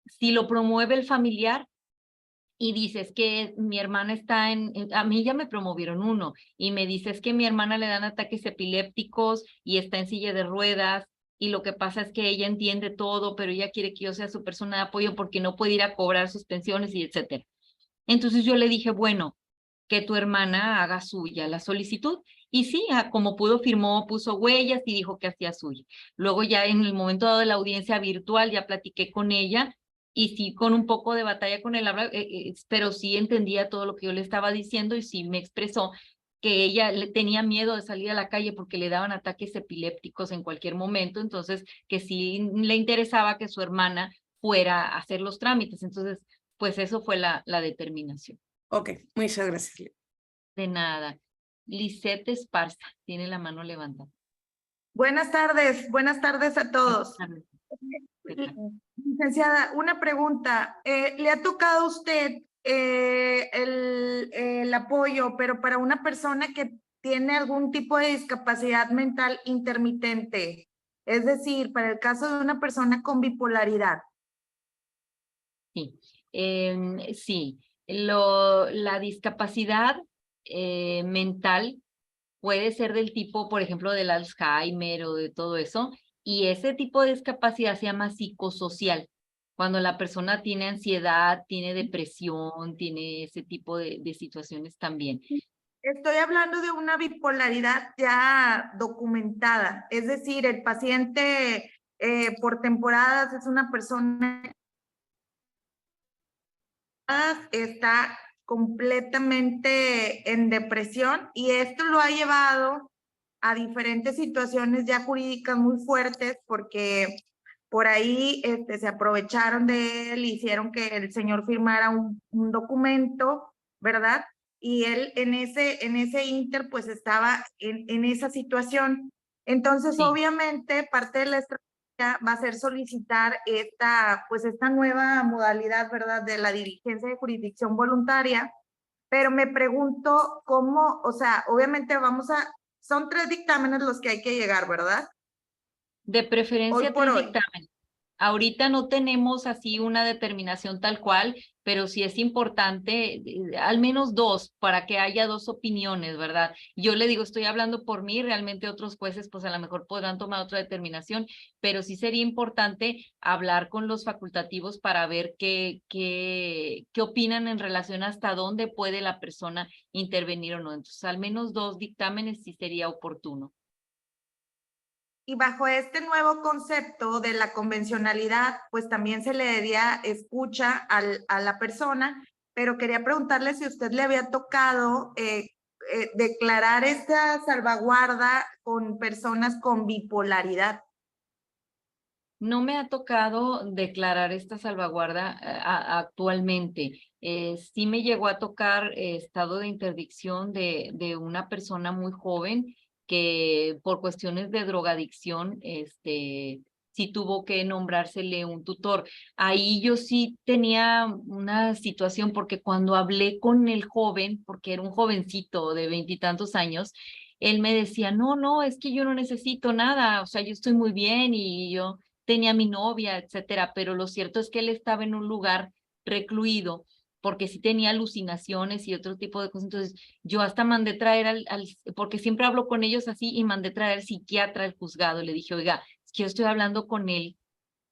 Si lo promueve el familiar y dices que mi hermana está a mí ya me promovieron uno, y me dices que mi hermana le dan ataques epilépticos y está en silla de ruedas, y lo que pasa es que ella entiende todo, pero ella quiere que yo sea su persona de apoyo porque no puede ir a cobrar sus pensiones y etcétera. Entonces yo le dije, bueno, que tu hermana haga suya la solicitud. Y sí, como pudo, firmó, puso huellas y dijo que hacía suya. Luego ya en el momento dado de la audiencia virtual ya platiqué con ella y sí, con un poco de batalla con el habla, pero sí entendía todo lo que yo le estaba diciendo y sí me expresó que ella le tenía miedo de salir a la calle porque le daban ataques epilépticos en cualquier momento, entonces que sí le interesaba que su hermana fuera a hacer los trámites. Entonces, pues eso fue la determinación. Ok, muchas gracias. De nada. Lisette Esparza tiene la mano levantada. Buenas tardes a todos. Licenciada, una pregunta. ¿Le ha tocado a usted el apoyo, pero para una persona que tiene algún tipo de discapacidad mental intermitente? Es decir, para el caso de una persona con bipolaridad. Sí, sí. La discapacidad mental puede ser del tipo, por ejemplo, del Alzheimer o de todo eso, y ese tipo de discapacidad se llama psicosocial. Cuando la persona tiene ansiedad, tiene depresión, tiene ese tipo de situaciones también. Estoy hablando de una bipolaridad ya documentada, es decir, el paciente por temporadas es una persona está completamente en depresión y esto lo ha llevado a diferentes situaciones ya jurídicas muy fuertes porque por ahí se aprovecharon de él, hicieron que el señor firmara un documento, ¿verdad? Y él en ese inter pues estaba en esa situación. Entonces, Sí. obviamente, parte de la estrategia va a ser solicitar esta nueva modalidad, ¿verdad? De la diligencia de jurisdicción voluntaria, pero me pregunto cómo, o sea, obviamente son 3 dictámenes los que hay que llegar, ¿verdad? De preferencia Hoy por 3 hoy. dictámenes. Ahorita no tenemos así una determinación tal cual, pero sí es importante, al menos 2, para que haya 2 opiniones, ¿verdad? Yo le digo, estoy hablando por mí, realmente otros jueces pues a lo mejor podrán tomar otra determinación, pero sí sería importante hablar con los facultativos para ver qué opinan en relación hasta dónde puede la persona intervenir o no. Entonces, al menos 2 dictámenes sí sería oportuno. Y bajo este nuevo concepto de la convencionalidad, pues también se le daría escucha a la persona, pero quería preguntarle si a usted le había tocado declarar esta salvaguarda con personas con bipolaridad. No me ha tocado declarar esta salvaguarda actualmente. Sí me llegó a tocar estado de interdicción de una persona muy joven que por cuestiones de drogadicción, sí tuvo que nombrársele un tutor. Ahí yo sí tenía una situación porque cuando hablé con el joven, porque era un jovencito de 20 y tantos años, él me decía, no, es que yo no necesito nada, o sea, yo estoy muy bien y yo tenía a mi novia, etcétera, pero lo cierto es que él estaba en un lugar recluido porque sí tenía alucinaciones y otro tipo de cosas. Entonces, yo hasta mandé traer porque siempre hablo con ellos así, y mandé traer al psiquiatra al juzgado. Le dije, oiga, es que yo estoy hablando con él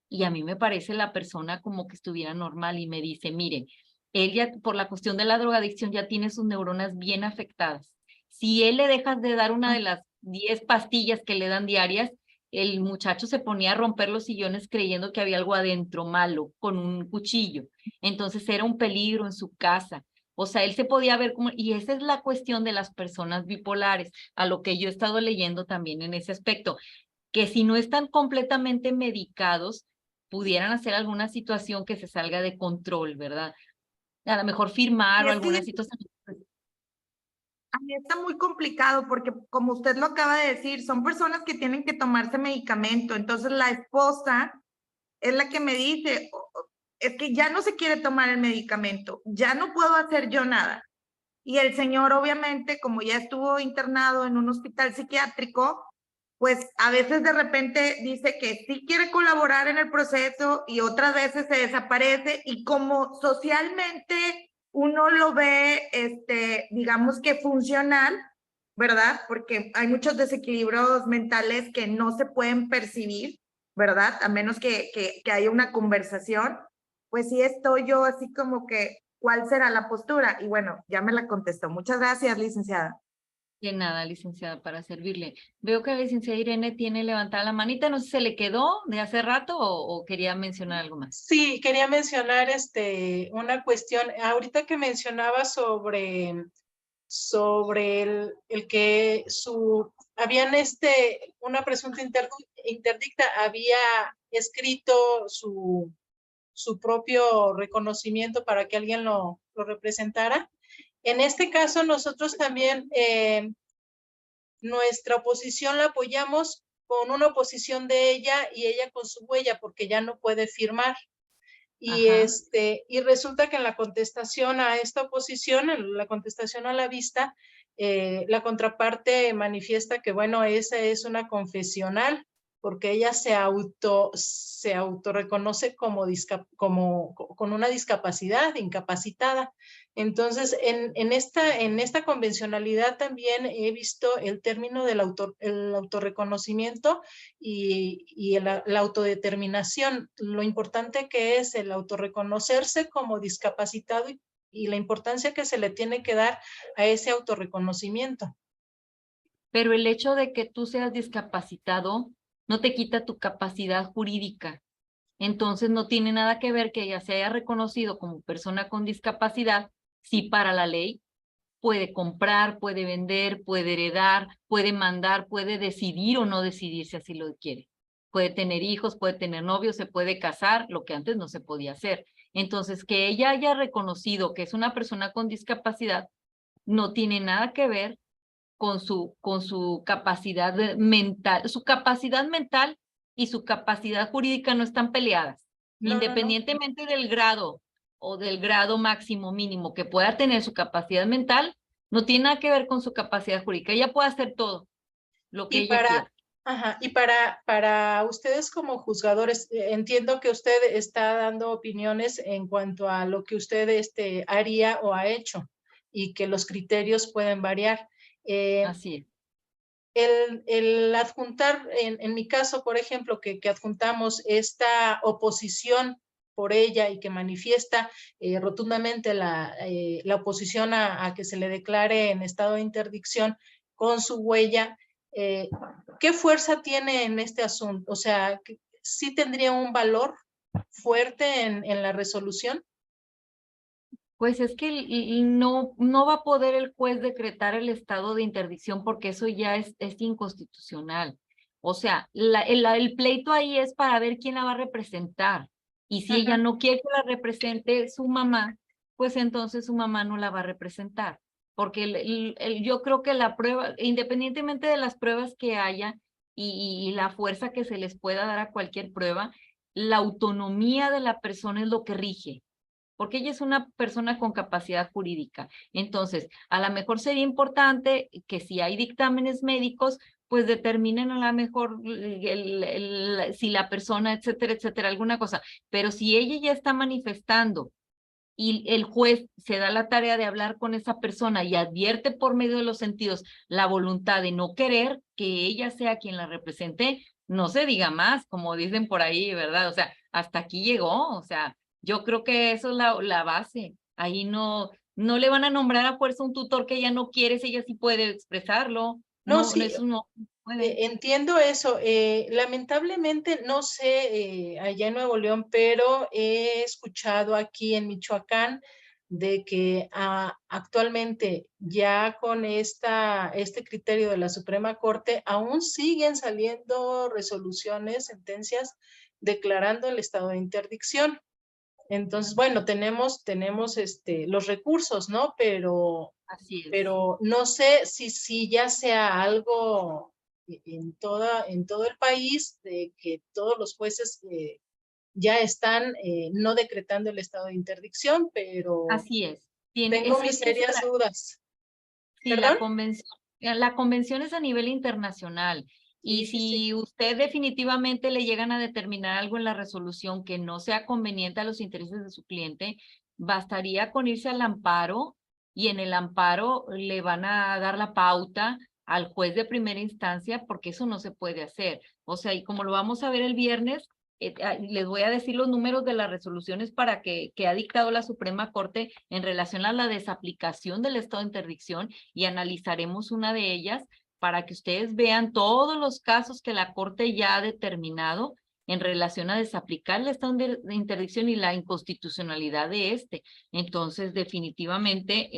y a mí me parece la persona como que estuviera normal, y me dice, mire, él ya por la cuestión de la drogadicción ya tiene sus neuronas bien afectadas. Si él le dejas de dar una de las 10 pastillas que le dan diarias, el muchacho se ponía a romper los sillones creyendo que había algo adentro malo con un cuchillo. Entonces era un peligro en su casa. O sea, él se podía ver como, y esa es la cuestión de las personas bipolares, a lo que yo he estado leyendo también en ese aspecto, que si no están completamente medicados, pudieran hacer alguna situación que se salga de control, ¿verdad? A lo mejor firmar Y o es que alguna situación. a mí está muy complicado porque, como usted lo acaba de decir, son personas que tienen que tomarse medicamento. Entonces, la esposa es la que me dice, es que ya no se quiere tomar el medicamento, ya no puedo hacer yo nada. Y el señor, obviamente, como ya estuvo internado en un hospital psiquiátrico, pues a veces de repente dice que sí quiere colaborar en el proceso y otras veces se desaparece, y como socialmente uno lo ve, digamos que funcional, ¿verdad? Porque hay muchos desequilibrios mentales que no se pueden percibir, ¿verdad? A menos que haya una conversación. Pues sí estoy yo así como que, ¿cuál será la postura? Y bueno, ya me la contestó. Muchas gracias, licenciada. De nada, licenciada, para servirle. Veo que la licenciada Irene tiene levantada la manita, no sé si se le quedó de hace rato o quería mencionar algo más. Sí, quería mencionar una cuestión. Ahorita que mencionaba sobre el que habían una presunta interdicta había escrito su propio reconocimiento para que alguien lo representara. En este caso, nosotros también nuestra oposición la apoyamos con una oposición de ella y ella con su huella, porque ya no puede firmar. Y, y resulta que en la contestación a esta oposición, en la contestación a la vista, la contraparte manifiesta que, bueno, esa es una confesional, porque ella se autorreconoce con una discapacidad, incapacitada. Entonces, en esta convencionalidad también he visto el término del autorreconocimiento y la autodeterminación, lo importante que es el autorreconocerse como discapacitado y la importancia que se le tiene que dar a ese autorreconocimiento. Pero el hecho de que tú seas discapacitado no te quita tu capacidad jurídica. Entonces no tiene nada que ver que ella se haya reconocido como persona con discapacidad, si para la ley puede comprar, puede vender, puede heredar, puede mandar, puede decidir o no decidir si así lo quiere. Puede tener hijos, puede tener novios, se puede casar, lo que antes no se podía hacer. Entonces, que ella haya reconocido que es una persona con discapacidad no tiene nada que ver con su capacidad mental. Su capacidad mental y su capacidad jurídica no están peleadas. Independientemente del grado o del grado máximo mínimo que pueda tener su capacidad mental, no tiene nada que ver con su capacidad jurídica. Ella puede hacer todo lo que ella quiera. Y para ustedes como juzgadores, entiendo que usted está dando opiniones en cuanto a lo que usted haría o ha hecho y que los criterios pueden variar. Así es. El adjuntar, en mi caso, por ejemplo, que adjuntamos esta oposición por ella y que manifiesta rotundamente la oposición a que se le declare en estado de interdicción con su huella, ¿qué fuerza tiene en este asunto? O sea, ¿sí tendría un valor fuerte en la resolución? Pues es que no va a poder el juez decretar el estado de interdicción porque eso ya es inconstitucional. O sea, el pleito ahí es para ver quién la va a representar. Y si ella no quiere que la represente su mamá, pues entonces su mamá no la va a representar. Porque yo creo que la prueba, independientemente de las pruebas que haya y la fuerza que se les pueda dar a cualquier prueba, la autonomía de la persona es lo que rige, porque ella es una persona con capacidad jurídica. Entonces, a lo mejor sería importante que si hay dictámenes médicos, pues determinen a lo mejor si la persona, etcétera, etcétera, alguna cosa. Pero si ella ya está manifestando y el juez se da la tarea de hablar con esa persona y advierte por medio de los sentidos la voluntad de no querer que ella sea quien la represente, no se diga más, como dicen por ahí, ¿verdad? O sea, hasta aquí llegó, o sea, yo creo que eso es la base. Ahí no le van a nombrar a fuerza un tutor que ella no quiere, si ella sí puede expresarlo. No, No, sí, eso no puede. entiendo eso. Lamentablemente, no sé, allá en Nuevo León, pero he escuchado aquí en Michoacán de que actualmente ya con este criterio de la Suprema Corte aún siguen saliendo resoluciones, sentencias declarando el estado de interdicción. Entonces, bueno, tenemos los recursos, ¿no? Así es. Pero no sé si ya sea algo en todo el país de que todos los jueces ya están no decretando el estado de interdicción, pero Así es. tengo mis serias dudas. Sí, ¿Perdón? la convención es a nivel internacional. Y Sí, sí, sí. si usted definitivamente le llegan a determinar algo en la resolución que no sea conveniente a los intereses de su cliente, bastaría con irse al amparo y en el amparo le van a dar la pauta al juez de primera instancia porque eso no se puede hacer. O sea, y como lo vamos a ver el viernes, les voy a decir los números de las resoluciones para que ha dictado la Suprema Corte en relación a la desaplicación del estado de interdicción y analizaremos una de ellas para que ustedes vean todos los casos que la Corte ya ha determinado en relación a desaplicar el estado de interdicción y la inconstitucionalidad de este. Entonces, definitivamente,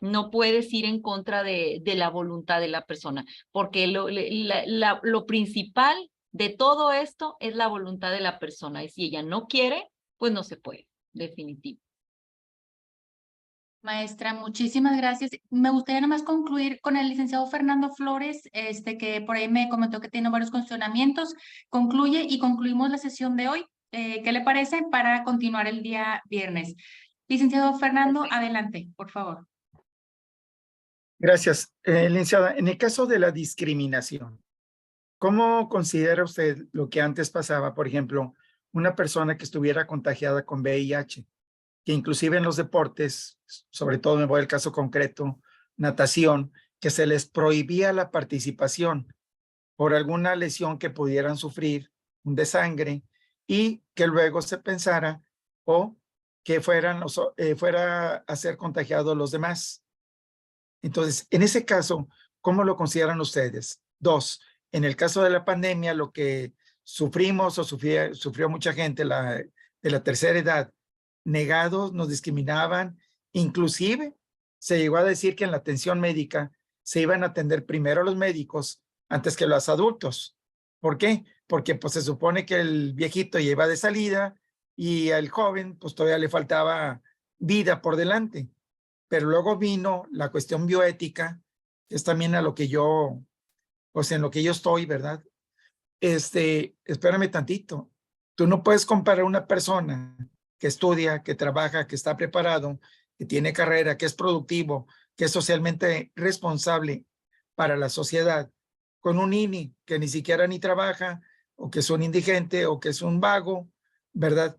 no puedes ir en contra de la voluntad de la persona, porque lo principal de todo esto es la voluntad de la persona, y si ella no quiere, pues no se puede, definitivo. Maestra, muchísimas gracias. Me gustaría nada más concluir con el licenciado Fernando Flores, que por ahí me comentó que tiene varios cuestionamientos. Concluye y concluimos la sesión de hoy. ¿Qué le parece para continuar el día viernes? Licenciado Fernando, adelante, por favor. Gracias. Licenciada, en el caso de la discriminación, ¿cómo considera usted lo que antes pasaba? Por ejemplo, una persona que estuviera contagiada con VIH, que inclusive en los deportes, sobre todo me voy al caso concreto, natación, que se les prohibía la participación por alguna lesión que pudieran sufrir, un desangre, y que luego se pensara o que fuera a ser contagiados los demás. Entonces, en ese caso, ¿cómo lo consideran ustedes? Dos, en el caso de la pandemia, lo que sufrimos o sufrió mucha gente de la tercera edad, negados, nos discriminaban, inclusive se llegó a decir que en la atención médica se iban a atender primero a los médicos antes que los adultos. ¿Por qué? Porque pues se supone que el viejito ya iba de salida y al joven pues todavía le faltaba vida por delante. Pero luego vino la cuestión bioética, que es también a lo que yo, pues en lo que yo estoy, ¿verdad? Espérame tantito. Tú no puedes comparar una persona que estudia, que trabaja, que está preparado, que tiene carrera, que es productivo, que es socialmente responsable para la sociedad, con un INI que ni siquiera ni trabaja, o que es un indigente, o que es un vago, ¿verdad?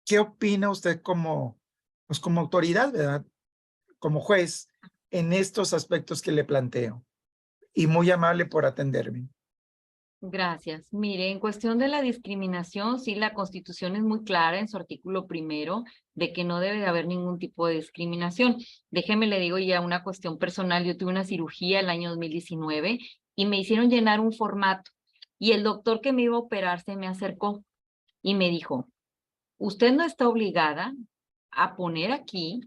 ¿Qué opina usted pues como autoridad, ¿verdad? Como juez en estos aspectos que le planteo? Y muy amable por atenderme. Gracias. Mire, en cuestión de la discriminación, sí, la Constitución es muy clara en su artículo 1 de que no debe de haber ningún tipo de discriminación. Déjeme le digo ya una cuestión personal. Yo tuve una cirugía el año 2019 y me hicieron llenar un formato y el doctor que me iba a operar se me acercó y me dijo, usted no está obligada a poner aquí,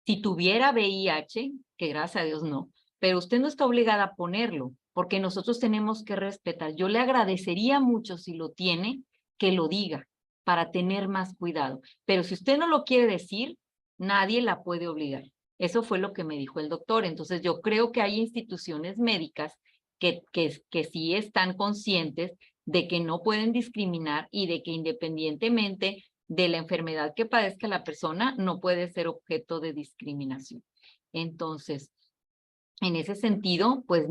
si tuviera VIH, que gracias a Dios no, pero usted no está obligada a ponerlo, porque nosotros tenemos que respetar. Yo le agradecería mucho si lo tiene, que lo diga, para tener más cuidado. Pero si usted no lo quiere decir, nadie la puede obligar. Eso fue lo que me dijo el doctor. Entonces yo creo que hay instituciones médicas que sí están conscientes de que no pueden discriminar y de que independientemente de la enfermedad que padezca la persona, no puede ser objeto de discriminación. Entonces, en ese sentido, pues,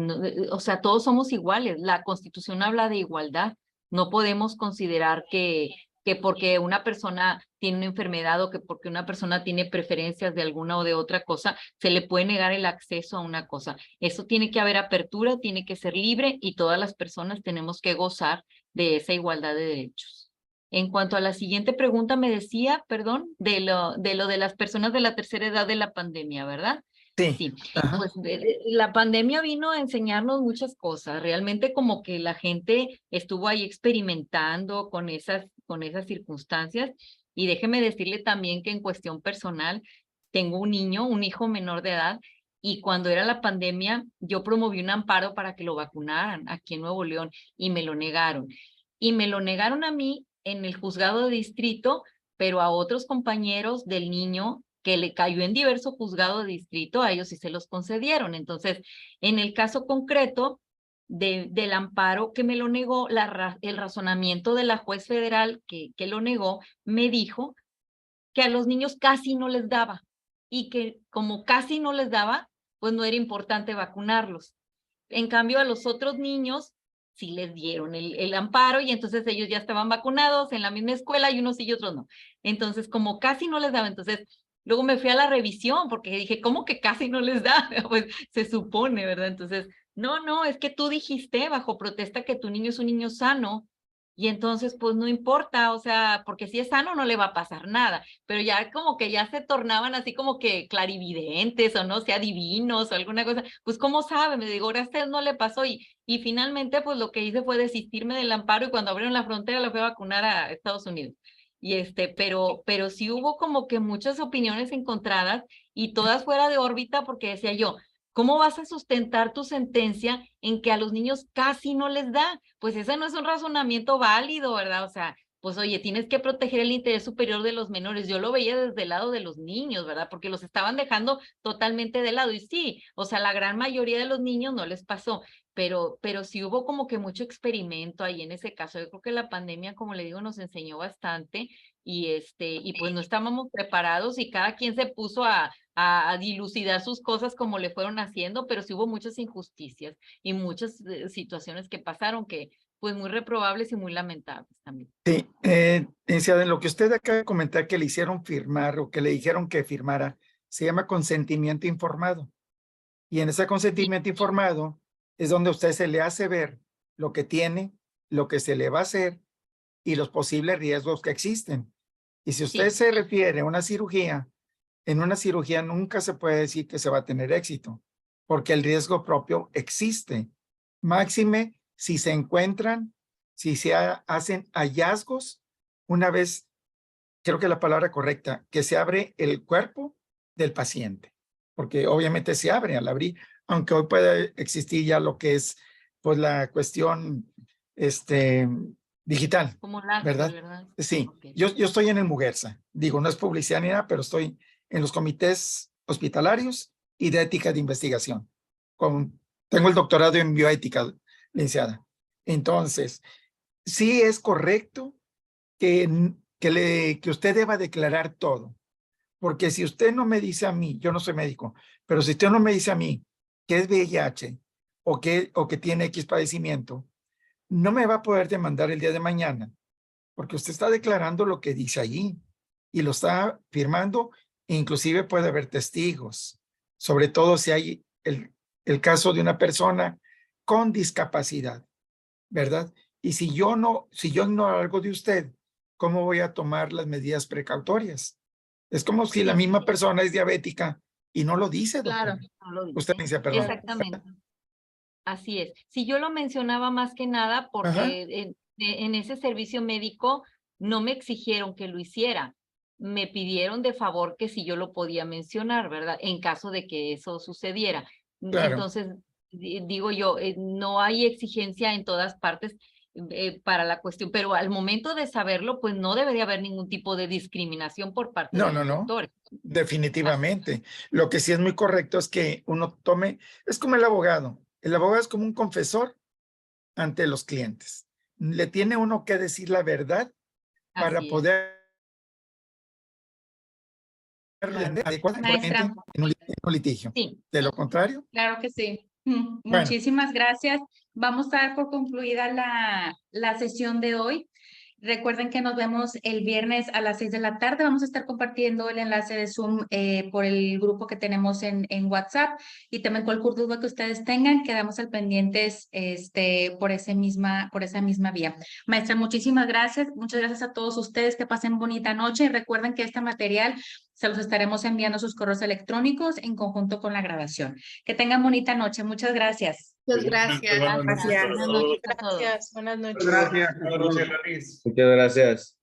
o sea, todos somos iguales. La Constitución habla de igualdad. No podemos considerar que porque una persona tiene una enfermedad o que porque una persona tiene preferencias de alguna o de otra cosa, se le puede negar el acceso a una cosa. Eso tiene que haber apertura, tiene que ser libre y todas las personas tenemos que gozar de esa igualdad de derechos. En cuanto a la siguiente pregunta, me decía, perdón, de lo de las personas de la tercera edad de la pandemia, ¿verdad? Sí. Sí, Ajá. pues la pandemia vino a enseñarnos muchas cosas. Realmente como que la gente estuvo ahí experimentando con esas circunstancias. Y déjeme decirle también que en cuestión personal, tengo un niño, un hijo menor de edad, y cuando era la pandemia, yo promoví un amparo para que lo vacunaran aquí en Nuevo León y me lo negaron. Y me lo negaron a mí en el juzgado de distrito, pero a otros compañeros del niño que le cayó en diverso juzgado de distrito, a ellos sí se los concedieron. Entonces, en el caso concreto del amparo que me lo negó, el razonamiento de la juez federal que lo negó, me dijo que a los niños casi no les daba y que como casi no les daba, pues no era importante vacunarlos. En cambio, a los otros niños sí les dieron el amparo y entonces ellos ya estaban vacunados en la misma escuela y unos sí y otros no. Entonces, como casi no les daba, entonces luego me fui a la revisión porque dije, ¿cómo que casi no les da? Pues se supone, ¿verdad? Entonces, no, es que tú dijiste bajo protesta que tu niño es un niño sano y entonces pues no importa, o sea, porque si es sano no le va a pasar nada, pero ya como que ya se tornaban así como que clarividentes o no sé, adivinos o alguna cosa, pues ¿cómo sabe? Me digo, ahora a usted no le pasó y finalmente pues lo que hice fue desistirme del amparo y cuando abrieron la frontera lo fui a vacunar a Estados Unidos. Y pero sí hubo como que muchas opiniones encontradas y todas fuera de órbita porque decía yo, ¿cómo vas a sustentar tu sentencia en que a los niños casi no les da? Pues ese no es un razonamiento válido, ¿verdad? O sea, pues oye, tienes que proteger el interés superior de los menores. Yo lo veía desde el lado de los niños, ¿verdad? Porque los estaban dejando totalmente de lado. Y sí, o sea, la gran mayoría de los niños no les pasó, pero sí hubo como que mucho experimento ahí en ese caso. Yo creo que la pandemia, como le digo, nos enseñó bastante y pues no estábamos preparados y cada quien se puso a dilucidar sus cosas como le fueron haciendo, pero sí hubo muchas injusticias y muchas situaciones que pasaron que pues muy reprobables y muy lamentables también. Sí, licenciada, en lo que usted acaba de comentar que le hicieron firmar o que le dijeron que firmara, se llama consentimiento informado. Y en ese consentimiento informado es donde a usted se le hace ver lo que tiene, lo que se le va a hacer y los posibles riesgos que existen. Y si usted se refiere a una cirugía, en una cirugía nunca se puede decir que se va a tener éxito, porque el riesgo propio existe. Máxime si se encuentran, si se hacen hallazgos, una vez, creo que la palabra correcta, que se abre el cuerpo del paciente, porque obviamente se abre al abrir, aunque hoy puede existir ya lo que es pues la cuestión digital, Como láser, ¿verdad? ¿verdad? Sí, Okay. yo estoy en el Muguerza, digo, no es publicidad ni nada, pero estoy en los comités hospitalarios y de ética de investigación. Tengo el doctorado en bioética, licenciada. Entonces, sí es correcto que usted deba declarar todo, porque si usted no me dice a mí, yo no soy médico, pero si usted no me dice a mí que es VIH o que tiene X padecimiento, no me va a poder demandar el día de mañana, porque usted está declarando lo que dice allí y lo está firmando, e inclusive puede haber testigos, sobre todo si hay el caso de una persona con discapacidad, ¿verdad? Y si yo ignoro algo de usted, ¿cómo voy a tomar las medidas precautorias? Es como si la misma persona es diabética y no lo dice, doctor. Claro, no lo Usted dice. dice, perdón. Exactamente. Así es. Si yo lo mencionaba más que nada porque en ese servicio médico no me exigieron que lo hiciera. Me pidieron de favor que si yo lo podía mencionar, ¿verdad? En caso de que eso sucediera. Claro. Entonces, digo yo, no hay exigencia en todas partes para la cuestión, pero al momento de saberlo, pues no debería haber ningún tipo de discriminación por parte de los doctores. Definitivamente. Lo que sí es muy correcto es que uno tome, es como el abogado. El abogado es como un confesor ante los clientes. Le tiene uno que decir la verdad para poder adecuadamente Maestra. en un litigio. Sí. De lo contrario, Claro que sí. Bueno. Muchísimas gracias. Vamos a dar por concluida la sesión de hoy. Recuerden que nos vemos el viernes a las 6 de la tarde. Vamos a estar compartiendo el enlace de Zoom por el grupo que tenemos en WhatsApp, y también cualquier duda que ustedes tengan, quedamos al pendientes por esa misma vía. Maestra, muchísimas gracias. Muchas gracias a todos ustedes. Que pasen bonita noche, y recuerden que este material se los estaremos enviando a sus correos electrónicos en conjunto con la grabación. Que tengan bonita noche. Muchas gracias. Muchas gracias. Gracias. Gracias. Buenas noches a todos. Gracias, buenas noches. Gracias. Muchas gracias.